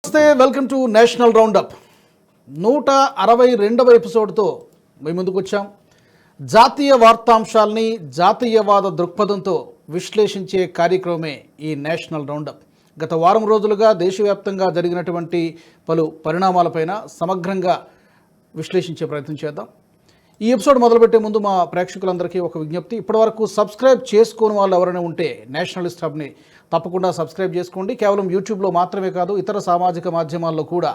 నమస్తే, welcome to national round up. 162వ ఎపిసోడ్తో మీ ముందుకు వచ్చాం. జాతీయ వార్తాంశాల్ని జాతీయవాద దృక్పథంతో విశ్లేషించే కార్యక్రమమే ఈ నేషనల్ రౌండప్. గత వారం రోజులుగా దేశవ్యాప్తంగా జరిగినటువంటి పలు పరిణామాలపైన సమగ్రంగా విశ్లేషించే ప్రయత్నం చేద్దాం. ఈ ఎపిసోడ్ మొదలుపెట్టే ముందు మా ప్రేక్షకులందరికీ ఒక విజ్ఞప్తి. ఇప్పటివరకు సబ్స్క్రైబ్ చేసుకోని వాళ్ళు ఎవరైనా ఉంటే నేషనలిస్ట్ హబ్ని తప్పకుండా సబ్స్క్రైబ్ చేసుకోండి. కేవలం యూట్యూబ్లో మాత్రమే కాదు, ఇతర సామాజిక మాధ్యమాల్లో కూడా,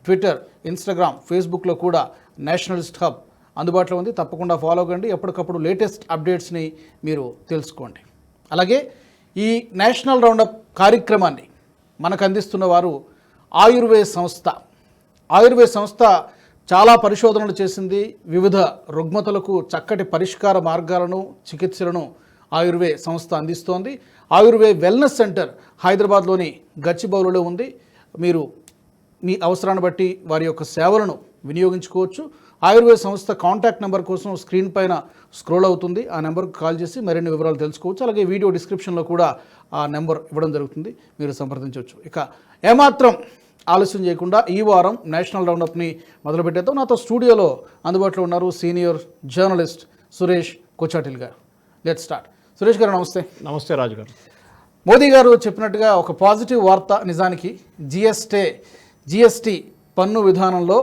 ట్విట్టర్, ఇన్స్టాగ్రామ్, ఫేస్బుక్లో కూడా నేషనలిస్ట్ హబ్ అందుబాటులో ఉంది. తప్పకుండా ఫాలో కండి. ఎప్పటికప్పుడు లేటెస్ట్ అప్డేట్స్ని మీరు తెలుసుకోండి. అలాగే ఈ నేషనల్ రౌండప్ కార్యక్రమాన్ని మనకు అందిస్తున్న వారు ఆయుర్వేద సంస్థ. ఆయుర్వేద సంస్థ చాలా పరిశోధనలు చేసింది. వివిధ రుగ్మతలకు చక్కటి పరిష్కార మార్గాలను, చికిత్సలను ఆయుర్వేద సంస్థ అందిస్తోంది. ఆయుర్వేద వెల్నెస్ సెంటర్ హైదరాబాద్లోని గచ్చిబౌలిలో ఉంది. మీరు మీ అవసరాన్ని బట్టి వారి యొక్క సేవలను వినియోగించుకోవచ్చు. ఆయుర్వేద సంస్థ కాంటాక్ట్ నెంబర్ కోసం స్క్రీన్ పైన స్క్రోల్ అవుతుంది. ఆ నెంబర్కి కాల్ చేసి మరిన్ని వివరాలు తెలుసుకోవచ్చు. అలాగే వీడియో డిస్క్రిప్షన్లో కూడా ఆ నెంబర్ ఇవ్వడం జరుగుతుంది, మీరు సంప్రదించవచ్చు. ఇక ఏమాత్రం ఆలస్యం చేయకుండా ఈ వారం నేషనల్ రౌండప్ని మొదలుపెట్టేద్దాం. నాతో స్టూడియోలో అందుబాటులో ఉన్నారు సీనియర్ జర్నలిస్ట్ సురేష్ కొచాటిల్ గారు. Let start. సురేష్ గారు నమస్తే. నమస్తే రాజు గారు. మోదీ గారు చెప్పినట్టుగా ఒక పాజిటివ్ వార్త. నిజానికి జిఎస్టీ పన్ను విధానంలో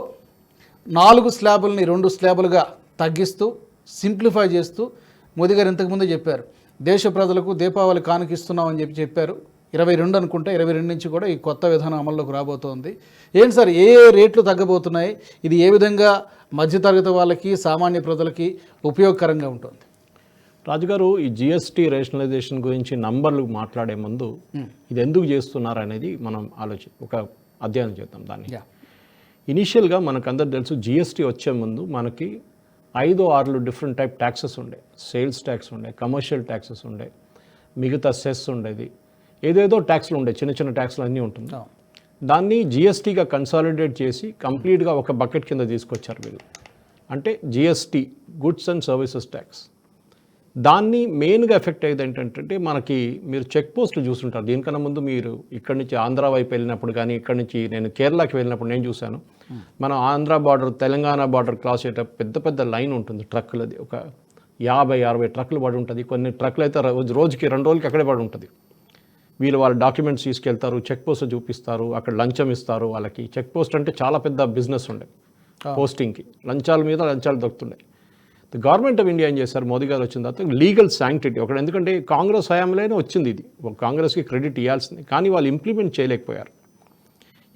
4 స్లాబుల్ని 2 స్లాబులుగా తగ్గిస్తూ సింప్లిఫై చేస్తూ మోదీ గారు ఇంతకుముందే చెప్పారు, దేశ ప్రజలకు దీపావళి కానుకిస్తున్నామని చెప్పారు. 22 అనుకుంటే 22 నుంచి కూడా ఈ కొత్త విధానం అమల్లోకి రాబోతోంది. ఏంటి సార్, ఏ రేట్లు తగ్గబోతున్నాయి? ఇది ఏ విధంగా మధ్యతరగతి వాళ్ళకి, సామాన్య ప్రజలకి ఉపయోగకరంగా ఉంటుంది? రాజుగారు, ఈ జిఎస్టీ రేషనలైజేషన్ గురించి నంబర్లు మాట్లాడే ముందు ఇది ఎందుకు చేస్తున్నారు అనేది మనం ఒక అధ్యయనం చేద్దాం. దాన్ని ఇనీషియల్గా మనకందరూ తెలుసు, జిఎస్టీ వచ్చే ముందు మనకి 5-6 డిఫరెంట్ టైప్ ట్యాక్సెస్ ఉండే. సేల్స్ ట్యాక్స్ ఉండే, కమర్షియల్ ట్యాక్సెస్ ఉండే, మిగతా సెస్ ఉండేది, ఏదేదో ట్యాక్స్లు ఉండే, చిన్న చిన్న ట్యాక్స్లు అన్నీ ఉంటుంది. దాన్ని జిఎస్టీగా కన్సాలిడేట్ చేసి కంప్లీట్గా ఒక బకెట్ కింద తీసుకొచ్చారు వీళ్ళు. అంటే GST, goods and services tax. దాన్ని మెయిన్గా ఎఫెక్ట్ అయ్యేది ఏంటంటే, మనకి మీరు చెక్ పోస్టులు చూస్తుంటారు. దీనికన్నా ముందు మీరు ఇక్కడి నుంచి ఆంధ్ర వైపు వెళ్ళినప్పుడు కానీ, ఇక్కడి నుంచి నేను కేరళకి వెళ్ళినప్పుడు నేను చూశాను. మనం Andhra border, Telangana border cross అయ్యేటప్పుడు పెద్ద పెద్ద లైన్ ఉంటుంది ట్రక్కులది. ఒక 50-60 ట్రక్కులు పడి ఉంటుంది. కొన్ని ట్రక్కులు అయితే రోజుకి 2 రోజులకి అక్కడే పడి ఉంటుంది. వీళ్ళు వాళ్ళ డాక్యుమెంట్స్ తీసుకెళ్తారు, చెక్ పోస్ట్ చూపిస్తారు, అక్కడ లంచం ఇస్తారు వాళ్ళకి. చెక్ పోస్ట్ అంటే చాలా పెద్ద బిజినెస్ ఉండే పోస్టింగ్కి. లంచాల మీద లంచాలు దొరుకుతుండే. గవర్నమెంట్ ఆఫ్ ఇండియా ఏం చేశారు, మోదీ గారు వచ్చిన తర్వాత లీగల్ శాంక్టిటీ ఒకటి. ఎందుకంటే కాంగ్రెస్ హయాంలోనే వచ్చింది ఇది, కాంగ్రెస్కి క్రెడిట్ ఇవ్వాల్సింది, కానీ వాళ్ళు ఇంప్లిమెంట్ చేయలేకపోయారు.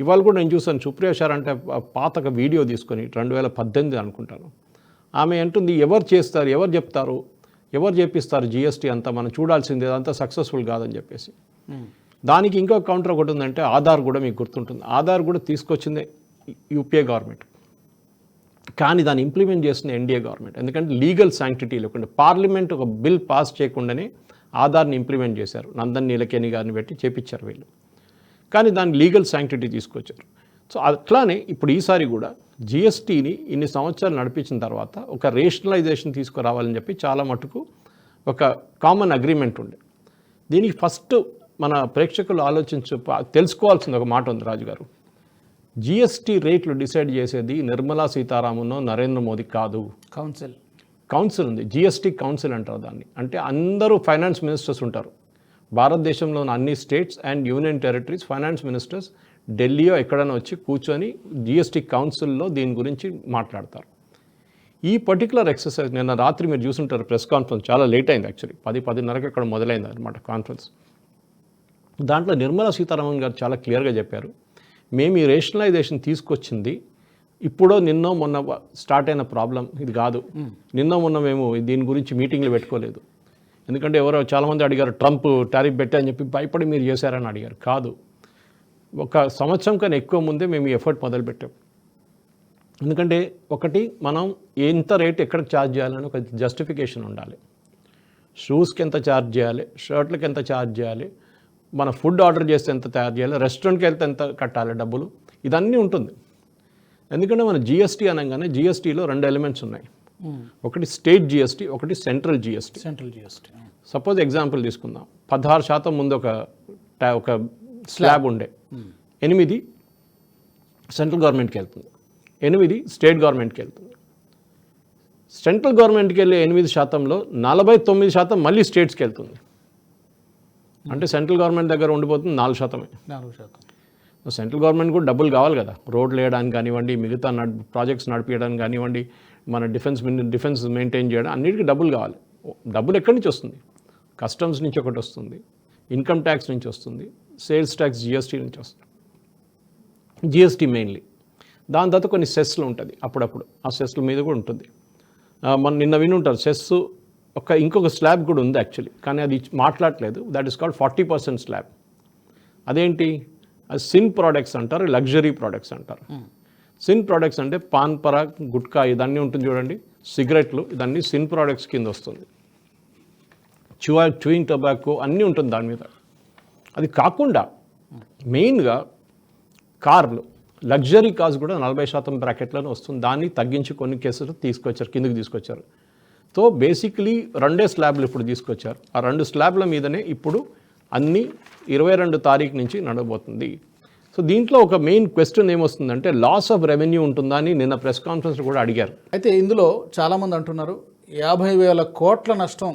ఇవాళ కూడా నేను చూసాను, సుప్రియ సార్ అంటే పాతక వీడియో తీసుకొని 2018 అనుకుంటాను, ఆమె అంటుంది, ఎవరు చేస్తారు, ఎవరు చెప్తారు, ఎవరు చేపిస్తారు జిఎస్టీ అంతా, మనం చూడాల్సింది, అదంతా సక్సెస్ఫుల్ కాదని చెప్పేసి. దానికి ఇంకో కౌంటర్ ఒకటి ఉందంటే ఆధార్. కూడా మీకు గుర్తుంటుంది, ఆధార్ కూడా తీసుకొచ్చిందే యూపీఏ గవర్నమెంట్, కానీ దాన్ని ఇంప్లిమెంట్ చేసిన ఎన్డీఏ గవర్నమెంట్. ఎందుకంటే లీగల్ శాంక్టిటీ లేకుండా, పార్లమెంట్ ఒక బిల్ పాస్ చేయకుండానే ఆధార్ని ఇంప్లిమెంట్ చేశారు. నందన్ నీలకేని గారిని పెట్టి చేపించారు వీళ్ళు, కానీ దాన్ని లీగల్ శాంక్టిటీ తీసుకొచ్చారు. సో అట్లానే ఇప్పుడు ఈసారి కూడా జిఎస్టీని ఇన్ని సంవత్సరాలు నడిపించిన తర్వాత ఒక రేషనలైజేషన్ తీసుకురావాలని చెప్పి చాలా మటుకు ఒక కామన్ అగ్రిమెంట్ ఉండే. దీనికి ఫస్ట్ మన ప్రేక్షకులు తెలుసుకోవాల్సింది ఒక మాట ఉంది రాజుగారు. జిఎస్టీ రేట్లు డిసైడ్ చేసేది నిర్మలా సీతారామన్, నరేంద్ర మోదీ కాదు, కౌన్సిల్ ఉంది. జిఎస్టీ కౌన్సిల్ అంటారు దాన్ని. అంటే అందరూ ఫైనాన్స్ మినిస్టర్స్ ఉంటారు. భారతదేశంలోని అన్ని states and union territories finance ministers ఢిల్లీయో ఎక్కడైనా వచ్చి కూర్చొని జిఎస్టీ కౌన్సిల్లో దీని గురించి మాట్లాడతారు. ఈ పర్టికులర్ ఎక్సర్సైజ్ నిన్న రాత్రి మీరు చూసుంటారు, ప్రెస్ కాన్ఫరెన్స్ చాలా లేట్ అయింది. యాక్చువల్లీ 10-10:30కి అక్కడ మొదలైంది అనమాట కాన్ఫరెన్స్. దాంట్లో నిర్మలా సీతారామన్ గారు చాలా క్లియర్గా చెప్పారు, మేము ఈ రేషనలైజేషన్ తీసుకొచ్చింది ఇప్పుడో నిన్నో మొన్న స్టార్ట్ అయిన ప్రాబ్లం ఇది కాదు. నిన్నో మొన్న మేము దీని గురించి మీటింగ్లు పెట్టుకోలేదు. ఎందుకంటే ఎవరో చాలామంది అడిగారు, ట్రంప్ టారిఫ్ పెట్టా అని చెప్పి భయపడి మీరు చేశారని అడిగారు. కాదు, 1 సంవత్సరం కన్నా ఎక్కువ ముందే మేము ఈ ఎఫర్ట్ మొదలుపెట్టాం. ఎందుకంటే ఒకటి, మనం ఎంత రేట్ ఎక్కడ ఛార్జ్ చేయాలని ఒక జస్టిఫికేషన్ ఉండాలి. షూస్కి ఎంత ఛార్జ్ చేయాలి, షర్ట్లకి ఎంత ఛార్జ్ చేయాలి, మన ఫుడ్ ఆర్డర్ చేస్తే ఎంత తయారు చేయాలి, రెస్టారెంట్కి వెళ్తే ఎంత కట్టాలి డబ్బులు, ఇదన్నీ ఉంటుంది. ఎందుకంటే మన జిఎస్టీ అనగానే జిఎస్టీలో 2 ఎలిమెంట్స్ ఉన్నాయి. ఒకటి స్టేట్ జిఎస్టీ, ఒకటి సెంట్రల్ జిఎస్టీ. సపోజ్ ఎగ్జాంపుల్ తీసుకుందాం, 16% ముందు ఒక స్లాబ్ ఉండే, 8 సెంట్రల్ గవర్నమెంట్కి వెళ్తుంది, 8 స్టేట్ గవర్నమెంట్కి వెళ్తుంది. సెంట్రల్ గవర్నమెంట్కి వెళ్ళే 8%లో 49% మళ్ళీ స్టేట్స్కి వెళ్తుంది. అంటే సెంట్రల్ గవర్నమెంట్ దగ్గర ఉండిపోతుంది 4%. 4%. సెంట్రల్ గవర్నమెంట్ కూడా డబ్బులు కావాలి కదా, రోడ్లు వేయడానికి కానివ్వండి, మిగతా ప్రాజెక్ట్స్ నడిపించడానికి కానివ్వండి, మన డిఫెన్స్ మెయింటైన్ చేయడం, అన్నిటికీ డబ్బులు కావాలి. డబ్బులు ఎక్కడి నుంచి వస్తుంది? కస్టమ్స్ నుంచి ఒకటి వస్తుంది, ఇన్కమ్ ట్యాక్స్ నుంచి వస్తుంది, సేల్స్ ట్యాక్స్ జిఎస్టీ నుంచి వస్తుంది. GST mainly. దాని తర్వాత కొన్ని సెస్లు ఉంటుంది అప్పుడప్పుడు, ఆ సెస్ల మీద కూడా ఉంటుంది. మన నిన్న వినుంటారు సెస్ ఇంకొక స్లాబ్ కూడా ఉంది యాక్చువల్లీ, కానీ అది మాట్లాడలేదు. That is called 40% slab. అదేంటి? అది సిన్ ప్రోడక్ట్స్ అంటారు, లగ్జరీ ప్రోడక్ట్స్ అంటారు. సిన్ ప్రోడక్ట్స్ అంటే పాన్ పరాగ్, గుట్కా, ఇదన్నీ ఉంటుంది చూడండి, సిగరెట్లు, ఇదన్నీ సిన్ ప్రోడక్ట్స్ కింద వస్తుంది. చూయింగ్ టొబాకో అన్నీ ఉంటుంది దాని మీద. అది కాకుండా మెయిన్గా కార్లు, లగ్జరీ కార్స్ కూడా 40% బ్రాకెట్లోనే వస్తుంది. దాన్ని తగ్గించి కొన్ని కేసులు కిందకి తీసుకొచ్చారు. సో బేసిక్లీ 2 స్లాబ్లు ఇప్పుడు తీసుకొచ్చారు. ఆ 2 స్లాబ్ల మీదనే ఇప్పుడు అన్నీ 22 తారీఖు నుంచి నడవబోతుంది. సో దీంట్లో ఒక మెయిన్ క్వశ్చన్ ఏమొస్తుందంటే లాస్ ఆఫ్ రెవెన్యూ ఉంటుందా అని నిన్న ప్రెస్ కాన్ఫరెన్స్ కూడా అడిగారు. అయితే ఇందులో చాలామంది అంటున్నారు 50,000 కోట్ల నష్టం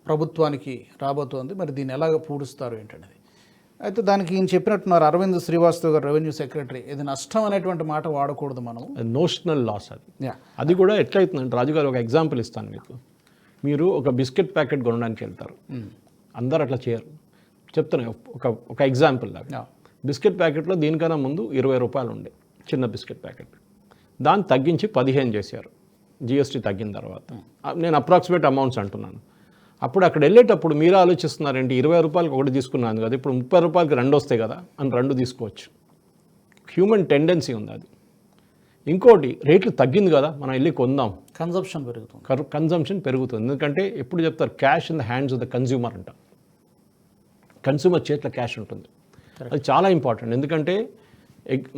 ప్రభుత్వానికి రాబోతోంది, మరి దీన్ని ఎలాగ పూడుస్తారు ఏంటనేది. అయితే దానికి ఈయన చెప్పినట్టున్నారు అరవింద్ శ్రీవాస్తవ్ గారు, రెవెన్యూ సెక్రటరీ, ఇది నష్టం అనేటువంటి మాట వాడకూడదు మనం, నోషనల్ లాస్ అది. అది కూడా ఎట్లయితుందంటే రాజుగారు ఒక ఎగ్జాంపుల్ ఇస్తాను మీకు. మీరు ఒక బిస్కెట్ ప్యాకెట్ కొనడానికి వెళ్తారు, అందరు అట్లా చేయరు. చెప్తాను ఒక ఎగ్జాంపుల్ లాగా. బిస్కెట్ ప్యాకెట్లో దీనికన్నా ముందు 20 రూపాయలు ఉండే చిన్న బిస్కెట్ ప్యాకెట్, దాన్ని తగ్గించి 15 చేశారు జిఎస్టీ తగ్గిన తర్వాత. నేను అప్రాక్సిమేట్ అమౌంట్స్ అంటున్నాను. అప్పుడు అక్కడ వెళ్ళేటప్పుడు మీరు ఆలోచిస్తున్నారేంటి, 20 రూపాయలకి ఒకటి తీసుకున్నాను కదా, ఇప్పుడు 30 రూపాయలకి 2 వస్తాయి కదా అని 2 తీసుకోవచ్చు. హ్యూమన్ టెండెన్సీ ఉంది అది. ఇంకోటి, రేట్లు తగ్గింది కదా మనం వెళ్ళి కొందాం, కన్జంప్షన్ పెరుగుతుంది. ఎందుకంటే ఎప్పుడు చెప్తారు, cash in the hands of the consumer అంట. కన్స్యూమర్ చేతిలో క్యాష్ ఉంటుంది. అది చాలా ఇంపార్టెంట్. ఎందుకంటే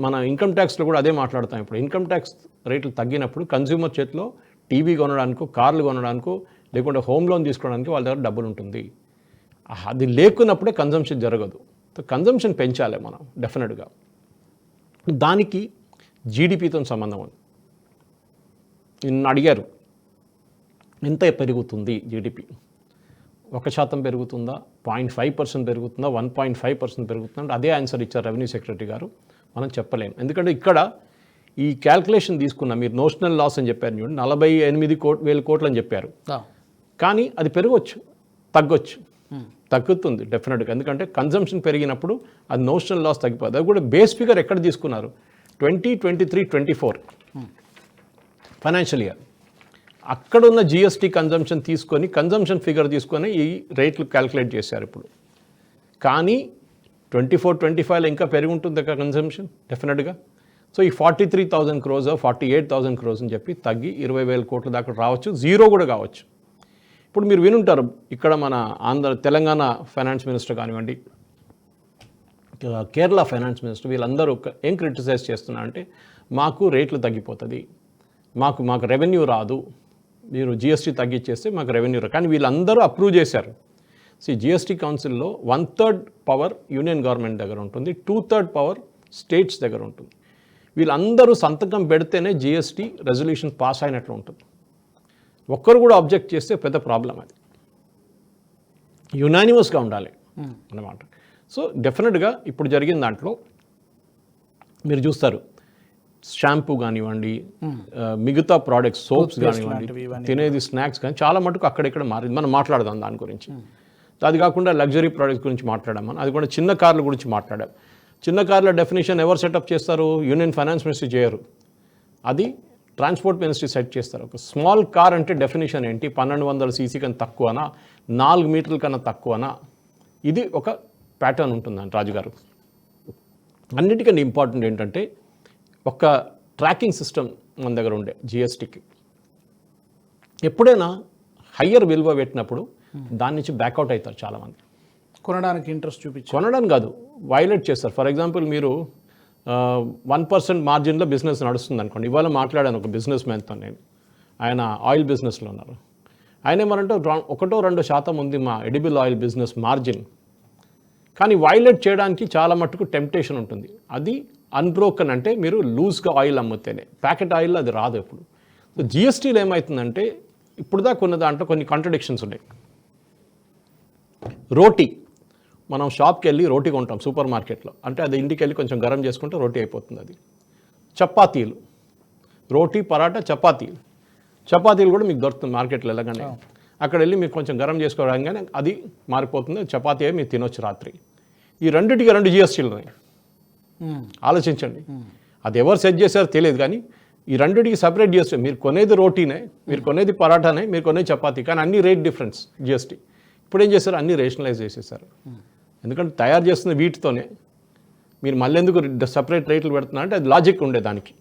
మన ఇన్కమ్ ట్యాక్స్లో కూడా అదే మాట్లాడతాం. ఇప్పుడు ఇన్కమ్ ట్యాక్స్ రేట్లు తగ్గినప్పుడు కన్స్యూమర్ చేతిలో టీవీ కొనడానికో, కార్లు కొనడానికో, లేకుంటే హోమ్ లోన్ తీసుకోవడానికి వాళ్ళ దగ్గర డబ్బులు ఉంటుంది. అది లేకున్నప్పుడే కన్జంప్షన్ జరగదు. కన్జంప్షన్ పెంచాలి మనం డెఫినెట్గా. దానికి జీడిపితో సంబంధం ఉంది. నిన్ను అడిగారు ఎంత పెరుగుతుంది జీడిపి, 1% పెరుగుతుందా, 0.5% పెరుగుతుందా, 1.5% పెరుగుతుందా అంటే అదే ఆన్సర్ ఇచ్చారు రెవెన్యూ సెక్రటరీ గారు. మనం చెప్పలేము. ఎందుకంటే ఇక్కడ ఈ క్యాల్కులేషన్ తీసుకున్న మీరు నోషనల్ లాస్ అని చెప్పారు చూడండి, 48,000 కోట్లు అని చెప్పారు. కానీ అది పెరగవచ్చు, తగ్గుతుంది డెఫినెట్గా. ఎందుకంటే కన్జంప్షన్ పెరిగినప్పుడు అది నోషనల్ లాస్ తగ్గిపోతుంది. అది కూడా బేస్ ఫిగర్ ఎక్కడ తీసుకున్నారు, 2023-24 ఫైనాన్షియల్ ఇయర్. అక్కడున్న జిఎస్టీ కన్జంప్షన్ ఫిగర్ తీసుకొని ఈ రేట్లు క్యాల్కులేట్ చేశారు ఇప్పుడు. కానీ 24-25లో ఇంకా పెరిగి ఉంటుంది కన్జంప్షన్ డెఫినెట్గా. సో ఈ 43,000 crores 48,000 crores అని చెప్పి తగ్గి 20,000 కోట్ల దాకా రావచ్చు, జీరో కూడా కావచ్చు. ఇప్పుడు మీరు వినుంటారు, ఇక్కడ మన తెలంగాణ ఫైనాన్స్ మినిస్టర్ కానివ్వండి, కేరళ ఫైనాన్స్ మినిస్టర్, వీళ్ళందరూ ఏం క్రిటిసైజ్ చేస్తున్నారంటే మాకు రేట్లు తగ్గిపోతుంది, మాకు రెవెన్యూ రాదు, మీరు జిఎస్టీ తగ్గించేస్తే మాకు రెవెన్యూ రాదు. కానీ వీళ్ళందరూ అప్రూవ్ చేశారు. జిఎస్టీ కౌన్సిల్లో 1/3 పవర్ యూనియన్ గవర్నమెంట్ దగ్గర ఉంటుంది, 2/3 పవర్ స్టేట్స్ దగ్గర ఉంటుంది. వీళ్ళందరూ సంతకం పెడితేనే జిఎస్టీ రెజల్యూషన్ పాస్ అయినట్లు ఉంటుంది. ఒక్కరు కూడా అబ్జెక్ట్ చేస్తే పెద్ద ప్రాబ్లం. అది యునానిమస్గా ఉండాలి అన్నమాట. సో డెఫినెట్గా ఇప్పుడు జరిగిన దాంట్లో మీరు చూస్తారు, షాంపూ కానివ్వండి, మిగతా ప్రోడక్ట్స్, సోప్స్ కానివ్వండి, తినేది స్నాక్స్ కానీ చాలా మటుకు అక్కడెక్కడ మారింది. మనం మాట్లాడదాం దాని గురించి. అది కాకుండా లగ్జరీ ప్రోడక్ట్స్ గురించి మాట్లాడాం, అది కూడా చిన్న కార్ల గురించి మాట్లాడాం. చిన్న కార్ల డెఫినేషన్ ఎవరు సెటప్ చేస్తారు, యూనియన్ ఫైనాన్స్ మినిస్ట్రీ చేయరు, అది ట్రాన్స్పోర్ట్ మినిస్ట్రీ సెట్ చేస్తారు. ఒక స్మాల్ కార్ అంటే డెఫినేషన్ ఏంటి, 1200 cc కన్నా తక్కువనా, 4 మీటర్ల కన్నా తక్కువనా, ఇది ఒక ప్యాటర్న్ ఉంటుందండి రాజుగారు. అన్నిటికన్నా ఇంపార్టెంట్ ఏంటంటే ఒక ట్రాకింగ్ సిస్టమ్ మన దగ్గర ఉండే జిఎస్టీకి. ఎప్పుడైనా హయ్యర్ విలువ పెట్టినప్పుడు దాని నుంచి బ్యాక్అవుట్ అవుతారు చాలామంది. కొనడానికి ఇంట్రెస్ట్ కొనడానికి కాదు, వైలేట్ చేస్తారు. ఫర్ ఎగ్జాంపుల్ మీరు 1% మార్జిన్లో బిజినెస్ నడుస్తుంది అనుకోండి. ఇవాళ మాట్లాడాను ఒక బిజినెస్ మ్యాన్తో, నేను, ఆయన ఆయిల్ బిజినెస్లో ఉన్నారు. ఆయన ఏమనంటే 1-2% ఉంది మా ఎడిబుల్ ఆయిల్ బిజినెస్ మార్జిన్, కానీ వైలేట్ చేయడానికి చాలా మట్టుకు టెంప్టేషన్ ఉంటుంది. అది అన్బ్రోకన్ అంటే మీరు లూజ్గా ఆయిల్ అమ్మితేనే, ప్యాకెట్ ఆయిల్ అది రాదు ఎప్పుడు. సో జిఎస్టీలో ఏమవుతుందంటే ఇప్పుడు దాకా ఉన్న దాంట్లో కొన్ని కాంట్రడిక్షన్స్ ఉన్నాయి. రోటీ, మనం షాప్కి వెళ్ళి రోటీ కొంటాం సూపర్ మార్కెట్లో, అంటే అది ఇంటికి వెళ్ళి కొంచెం గరం చేసుకుంటే రోటీ అయిపోతుంది. అది చపాతీలు, రోటీ పరాటా చపాతీలు కూడా మీకు దొరుకుతుంది మార్కెట్లో వెళ్ళగానే. అక్కడ వెళ్ళి మీకు కొంచెం గరం చేసుకోవడంగానే అది మారిపోతుంది, చపాతీ అయి మీరు తినొచ్చు రాత్రి. ఈ రెండింటికి 2 జిఎస్టీలు ఉన్నాయి. ఆలోచించండి, అది ఎవరు సెట్ చేశారో తెలియదు, కానీ ఈ రెండింటికి సపరేట్ జిఎస్టీ. మీరు కొనేది రోటీనే, మీరు కొనేది పరాటానే, మీరు కొనేది చపాతీ, కానీ అన్ని రేట్ డిఫరెన్స్ జిఎస్టీ. ఇప్పుడు ఏం చేశారు, అన్ని రేషనలైజ్ చేసేసారు. ఎందుకంటే తయారు చేస్తున్న వీటితోనే మీరు మళ్ళీ ఎందుకు సపరేట్ రేట్లు పెడుతున్నారంటే అది లాజిక్ ఉండే దానికి.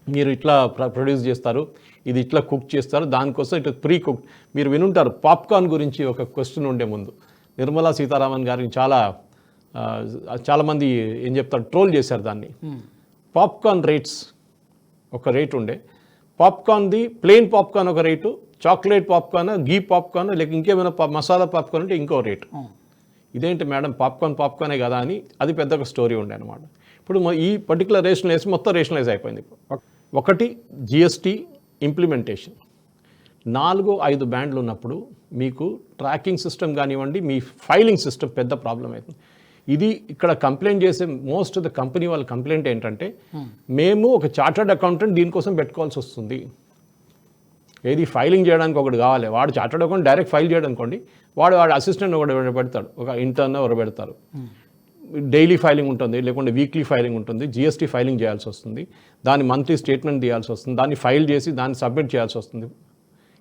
మీరు ఇట్లా ప్రొడ్యూస్ చేస్తారు, ఇది ఇట్లా కుక్ చేస్తారు, దానికోసం ఇట్లా ప్రీ కుక్. మీరు వినుంటారు పాప్కార్న్ గురించి ఒక క్వశ్చన్ ఉండే ముందు, నిర్మలా సీతారామన్ గారికి చాలామంది ఏం చెప్తారు, ట్రోల్ చేశారు దాన్ని. పాప్కార్న్ రేట్స్ ఒక రేట్ ఉండే, పాప్కార్న్ది ప్లెయిన్ పాప్కార్న్ ఒక రేటు, చాక్లెట్ పాప్కార్న్, గీ పాప్కార్న్, లేక ఇంకేమైనా మసాలా పాప్కార్న్ అంటే ఇంకో రేటు. ఇదేంటి మేడం పాప్కార్నే కదా అని అది పెద్ద ఒక స్టోరీ ఉండే అనమాట. ఇప్పుడు ఈ పర్టికులర్ రేషనలైజ్ మొత్తం రేషనలైజ్ అయిపోయింది. ఒకటి జిఎస్టీ ఇంప్లిమెంటేషన్, 4-5 బ్యాండ్లు ఉన్నప్పుడు మీకు ట్రాకింగ్ సిస్టమ్ కానివ్వండి, మీ ఫైలింగ్ సిస్టమ్ పెద్ద ప్రాబ్లం అవుతుంది. ఇది ఇక్కడ కంప్లైంట్ చేసే మోస్ట్ ఆఫ్ ద కంపెనీ వాళ్ళ కంప్లైంట్ ఏంటంటే, మేము ఒక చార్టర్డ్ అకౌంటెంట్ దీనికోసం పెట్టుకోవాల్సి వస్తుంది. ఏది ఫైలింగ్ చేయడానికి ఒకటి కావాలి, వాడు చార్టర్డ్ అకౌంట్ డైరెక్ట్ ఫైల్ చేయడం అనుకోండి, వాడు అసిస్టెంట్ ఒకటి పెడతాడు, ఒక ఇంటర్న్ ఒకటి పెడతారు. డైలీ ఫైలింగ్ ఉంటుంది, లేకుంటే వీక్లీ ఫైలింగ్ ఉంటుంది, జిఎస్టీ ఫైలింగ్ చేయాల్సి వస్తుంది, దాని మంత్లీ స్టేట్మెంట్ తీయాల్సి వస్తుంది, దాన్ని ఫైల్ చేసి దాన్ని సబ్మిట్ చేయాల్సి వస్తుంది.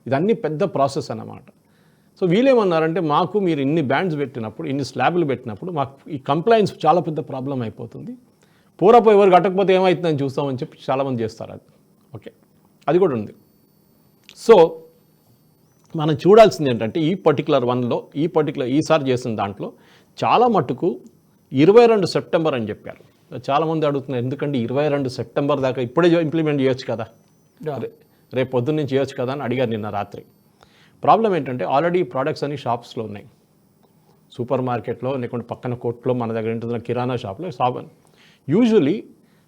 ఇదన్నీ పెద్ద ప్రాసెస్ అన్నమాట. సో వీళ్ళేమన్నారంటే, మాకు మీరు ఇన్ని బ్యాండ్స్ పెట్టినప్పుడు, ఇన్ని స్లాబ్లు పెట్టినప్పుడు మాకు ఈ కంప్లైన్స్ చాలా పెద్ద ప్రాబ్లం అయిపోతుంది, పూరపు ఎవరు కట్టకపోతే ఏమవుతుందని చూస్తామని చెప్పి చాలామంది చేస్తారు. అది ఓకే, అది కూడా ఉంది. సో మనం చూడాల్సింది ఏంటంటే, ఈ పర్టికులర్ వన్లో ఈసారి చేసిన దాంట్లో చాలా మట్టుకు 22 సెప్టెంబర్ అని చెప్పారు. చాలామంది అడుగుతున్నారు, ఎందుకంటే 22 సెప్టెంబర్ దాకా ఇప్పుడే ఇంప్లిమెంట్ చేయొచ్చు కదా, రేపు పొద్దున్న నుంచి చేయొచ్చు కదా అని అడిగారు నిన్న రాత్రి. ప్రాబ్లం ఏంటంటే, ఆల్రెడీ ప్రోడక్ట్స్ అన్ని షాప్స్లో ఉన్నాయి, సూపర్ మార్కెట్లో, లేకుంటే పక్కన కోట్లో, మన దగ్గర ఉంటున్న కిరాణా షాప్లో. యూజువలీ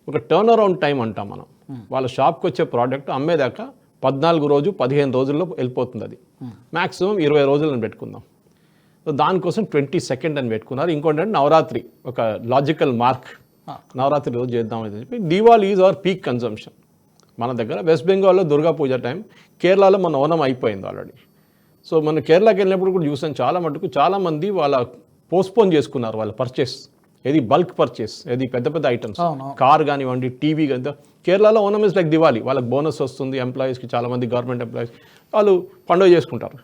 ఒక టర్న్ అరౌండ్ టైం అంటాం మనం, వాళ్ళ షాప్కి వచ్చే ప్రోడక్ట్ అమ్మేదాకా 14-15 రోజుల్లో వెళ్ళిపోతుంది. అది మ్యాక్సిమం 20 రోజులను పెట్టుకుందాం. సో దానికోసం 22nd అని పెట్టుకున్నారు. ఇంకోటి అంటే నవరాత్రి, ఒక లాజికల్ మార్క్, నవరాత్రి రోజు చేద్దామని చెప్పి. Diwali is our peak consumption మన దగ్గర. వెస్ట్ బెంగాల్లో దుర్గా పూజ టైం, కేరళలో మన ఓనం అయిపోయింది ఆల్రెడీ. సో మన కేరళకి వెళ్ళినప్పుడు కూడా చూసాను, చాలా మటుకు చాలామంది వాళ్ళ పోస్ట్పోన్ చేసుకున్నారు వాళ్ళ పర్చేస్. ఏది బల్క్ పర్చేస్, ఏది పెద్ద పెద్ద ఐటమ్స్, కార్ కానివ్వండి, టీవీ కానీ. కేరళలో ఓనం ఇస్ లైక్ దివాళీ, వాళ్ళకి బోనస్ వస్తుంది ఎంప్లాయీస్కి, చాలామంది గవర్నమెంట్ ఎంప్లాయీస్ వాళ్ళు పండుగ చేసుకుంటారు.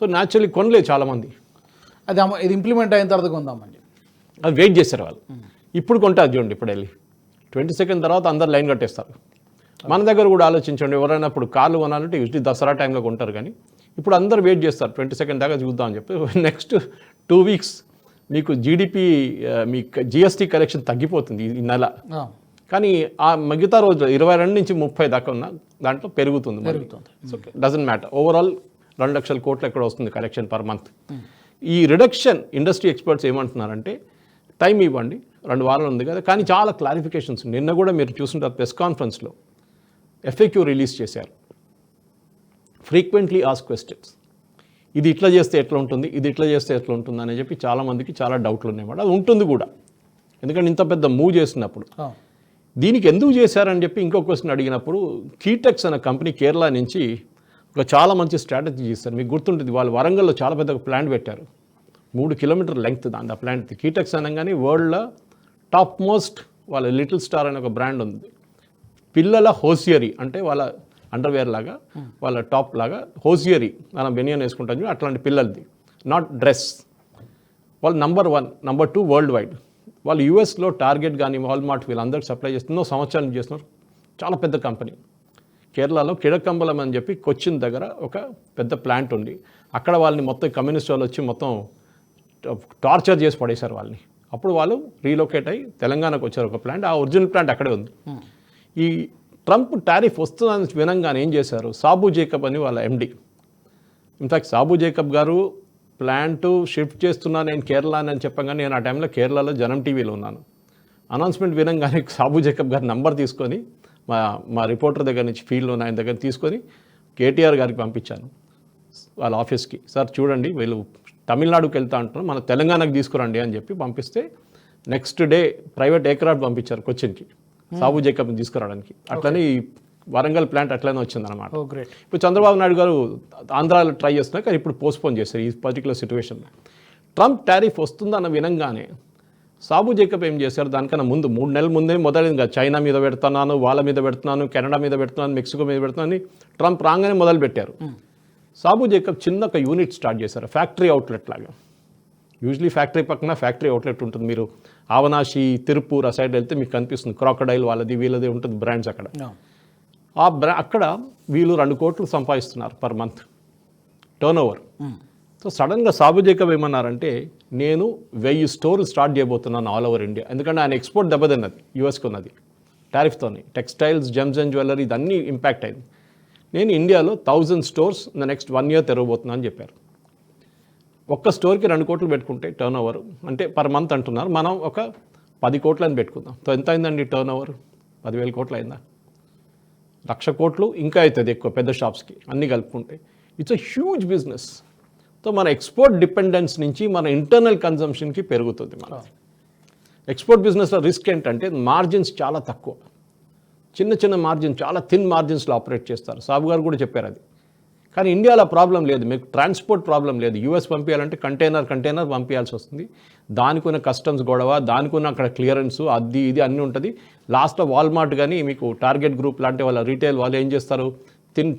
సో న్యాచురల్లీ కొనలేదు చాలామంది. అది ఇది ఇంప్లిమెంట్ అయిన తర్వాత కొందామని అది వెయిట్ చేశారు వాళ్ళు. ఇప్పుడు కొంటారు చూడండి, ఇప్పుడు వెళ్ళి 22nd తర్వాత అందరు లైన్ కట్టేస్తారు. మన దగ్గర కూడా ఆలోచించండి, ఎవరైనా ఇప్పుడు కార్లు కొనాలంటే యూజువల్లీ దసరా టైంలో కొంటారు, కానీ ఇప్పుడు అందరు వెయిట్ చేస్తారు 22nd దాకా చూద్దామని చెప్పి. నెక్స్ట్ 2 వీక్స్ మీకు జీడిపి, మీ జిఎస్టీ కలెక్షన్ తగ్గిపోతుంది ఈ నెల, కానీ ఆ మిగతా రోజు 22 నుంచి 30 దాకా ఉన్న దాంట్లో పెరుగుతుంది. సో డజంట్ మ్యాటర్, ఓవరాల్ 2 లక్షల కోట్లు ఎక్కడ వస్తుంది కలెక్షన్ పర్ మంత్. ఈ రిడక్షన్ ఇండస్ట్రీ ఎక్స్పర్ట్స్ ఏమంటున్నారంటే, టైం ఇవ్వండి, 2 వారాలు ఉంది కదా, కానీ చాలా క్లారిఫికేషన్స్. నిన్న కూడా మీరు చూస్తుంటారు ప్రెస్ కాన్ఫరెన్స్లో FAQ రిలీజ్ చేశారు, ఫ్రీక్వెంట్లీ ఆస్క్ క్వశ్చన్స్. ఇది ఇట్లా చేస్తే ఎట్లా ఉంటుంది, ఇది ఇట్లా చేస్తే ఎట్లా ఉంటుంది అని చెప్పి చాలామందికి చాలా డౌట్లు ఉన్నాయన్నమాట. అది ఉంటుంది కూడా, ఎందుకంటే ఇంత పెద్ద మూవ్ చేసినప్పుడు. దీనికి ఎందుకు చేశారని చెప్పి ఇంకో క్వశ్చన్ అడిగినప్పుడు, కీటెక్స్ అనే కంపెనీ కేరళ నుంచి ఒక చాలా మంచి స్ట్రాటజీ చేస్తారు. మీకు గుర్తుంటుంది, వాళ్ళు వరంగల్లో చాలా పెద్ద ప్లాంట్ పెట్టారు, 3 కిలోమీటర్ లెంగ్త్ దాని ఆ ప్లాంట్. కీటెక్స్ అనగానే వరల్డ్లో టాప్ మోస్ట్ వాళ్ళ లిటిల్ స్టార్ అనే ఒక బ్రాండ్ ఉంది. పిల్లల హోసియరీ అంటే వాళ్ళ అండర్వేర్ లాగా, వాళ్ళ టాప్ లాగా హోసియరీ మనం బెనియన్ వేసుకుంటాం, అట్లాంటి పిల్లలది, నాట్ డ్రెస్. వాళ్ళు నెంబర్ 1, నెంబర్ 2 వరల్డ్ వైడ్. వాళ్ళు యూఎస్లో టార్గెట్ కానీ వాల్మార్ట్ వీళ్ళందరికీ సప్లై చేస్తున్నో సంవత్సరాల నుంచి చేస్తున్నారు. చాలా పెద్ద కంపెనీ. కేరళలో కిడకంబలం అని చెప్పి కొచ్చిన్ దగ్గర ఒక పెద్ద ప్లాంట్ ఉంది. అక్కడ వాళ్ళని మొత్తం కమ్యూనిస్ట్ వాళ్ళు వచ్చి మొత్తం టార్చర్ చేసి పడేశారు వాళ్ళని. అప్పుడు వాళ్ళు రీలొకేట్ అయ్యి తెలంగాణకు వచ్చారు, ఒక ప్లాంట్. ఆ ఒరిజినల్ ప్లాంట్ అక్కడే ఉంది. ఈ ట్రంప్ టారిఫ్ వస్తుందని వినంగానే ఏం చేశారు, సాబు జేకబ్ అని వాళ్ళ MD. ఇన్ఫ్యాక్ట్ సాబు జేకబ్ గారు ప్లాంట్ షిఫ్ట్ చేస్తున్నా నేను కేరళ అని చెప్పగానే, నేను ఆ టైంలో కేరళలో జనం టీవీలో ఉన్నాను. అనౌన్స్మెంట్ వినంగానే సాబు జేకబ్ గారి నంబర్ తీసుకొని మా రిపోర్టర్ దగ్గర నుంచి ఫీల్డ్లో ఆయన దగ్గర తీసుకొని కేటీఆర్ గారికి పంపించాను వాళ్ళ ఆఫీస్కి. సార్ చూడండి వీళ్ళు తమిళనాడుకి వెళ్తా అంటున్నారు, మన తెలంగాణకు తీసుకురండి అని చెప్పి పంపిస్తే నెక్స్ట్ డే ప్రైవేట్ ఎయిర్క్రాఫ్ట్ పంపించారు కొచ్చిన్కి సాబు జేకబ్ని తీసుకురావడానికి. అట్లనే ఈ వరంగల్ ప్లాంట్ అట్లనే వచ్చిందన్నమాట. ఇప్పుడు చంద్రబాబు నాయుడు గారు ఆంధ్రాలో ట్రై చేస్తున్నారు, కానీ ఇప్పుడు పోస్ట్పోన్ చేశారు ఈ పర్టికులర్ సిచ్యువేషన్లో. ట్రంప్ టారిఫ్ వస్తుందన్న వినంగానే సాబు జేకబ్ ఏం చేశారు, దానికన్నా ముందు 3 నెలల ముందే మొదలైంది కదా, చైనా మీద పెడుతున్నాను, వాళ్ళ మీద పెడుతున్నాను, కెనడా మీద పెడుతున్నాను, మెక్సికో మీద పెడుతున్నాను అని ట్రంప్ రాగానే మొదలు పెట్టారు. సాబు జేకబ్ చిన్న ఒక యూనిట్ స్టార్ట్ చేశారు, ఫ్యాక్టరీ అవుట్లెట్ లాగా. యూజువలీ ఫ్యాక్టరీ పక్కన ఫ్యాక్టరీ అవుట్లెట్ ఉంటుంది. మీరు ఆవనాశి, తిరుపూర్ ఆ సైడ్ వెళ్తే మీకు కనిపిస్తుంది క్రాకడైల్ వాళ్ళది వీళ్ళది ఉంటుంది బ్రాండ్స్ అక్కడ. అక్కడ వీళ్ళు 2 కోట్లు సంపాదిస్తున్నారు per month turn over. So సడన్గా సాబు జేకబ్ ఏమన్నారంటే నేను 1000 స్టోర్లు స్టార్ట్ చేయబోతున్నాను ఆల్ ఓవర్ ఇండియా. ఎందుకంటే ఆయన ఎక్స్పోర్ట్ దెబ్బతిన్నది యూఎస్కి ఉన్నది టారిఫ్తోని. టెక్స్టైల్స్, జెమ్స్ అండ్ జ్యువెలరీ ఇదన్నీ ఇంపాక్ట్ అయింది. నేను ఇండియాలో 1000 స్టోర్స్ నెక్స్ట్ 1 year తెరవబోతున్నా అని చెప్పారు. ఒక్క స్టోర్కి 2 కోట్లు పెట్టుకుంటే టర్న్ ఓవర్ అంటే పర్ మంత్ అంటున్నారు, మనం ఒక 10 కోట్లు అని పెట్టుకుందాం. సో ఎంత అయిందండి టర్న్ ఓవర్? 10,000 కోట్లు అయిందా? 1,00,000 కోట్లు ఇంకా అవుతుంది ఎక్కువ పెద్ద షాప్స్కి అన్నీ కలుపుకుంటే. It's a huge business. So మన ఎక్స్పోర్ట్ డిపెండెన్స్ నుంచి మన ఇంటర్నల్ కన్జంప్షన్కి పెరుగుతుంది. మన ఎక్స్పోర్ట్ బిజినెస్లో రిస్క్ ఏంటంటే మార్జిన్స్ చాలా తక్కువ, చిన్న మార్జిన్, చాలా థిన్ మార్జిన్స్లో ఆపరేట్ చేస్తారు. సాబు గారు కూడా చెప్పారు అది. కానీ ఇండియాలో ప్రాబ్లం లేదు, మీకు ట్రాన్స్పోర్ట్ ప్రాబ్లం లేదు. యూఎస్ పంపించాలంటే కంటైనర్ పంపించాల్సి వస్తుంది. దానికి ఉన్న కస్టమ్స్ గొడవ, దానికి ఉన్న అక్కడ క్లియరెన్స్, అది ఇది అన్నీ ఉంటుంది. లాస్ట్లో వాల్మార్ట్ కానీ మీకు టార్గెట్ గ్రూప్ లాంటి వాళ్ళ రీటైల్ వాళ్ళు ఏం చేస్తారు,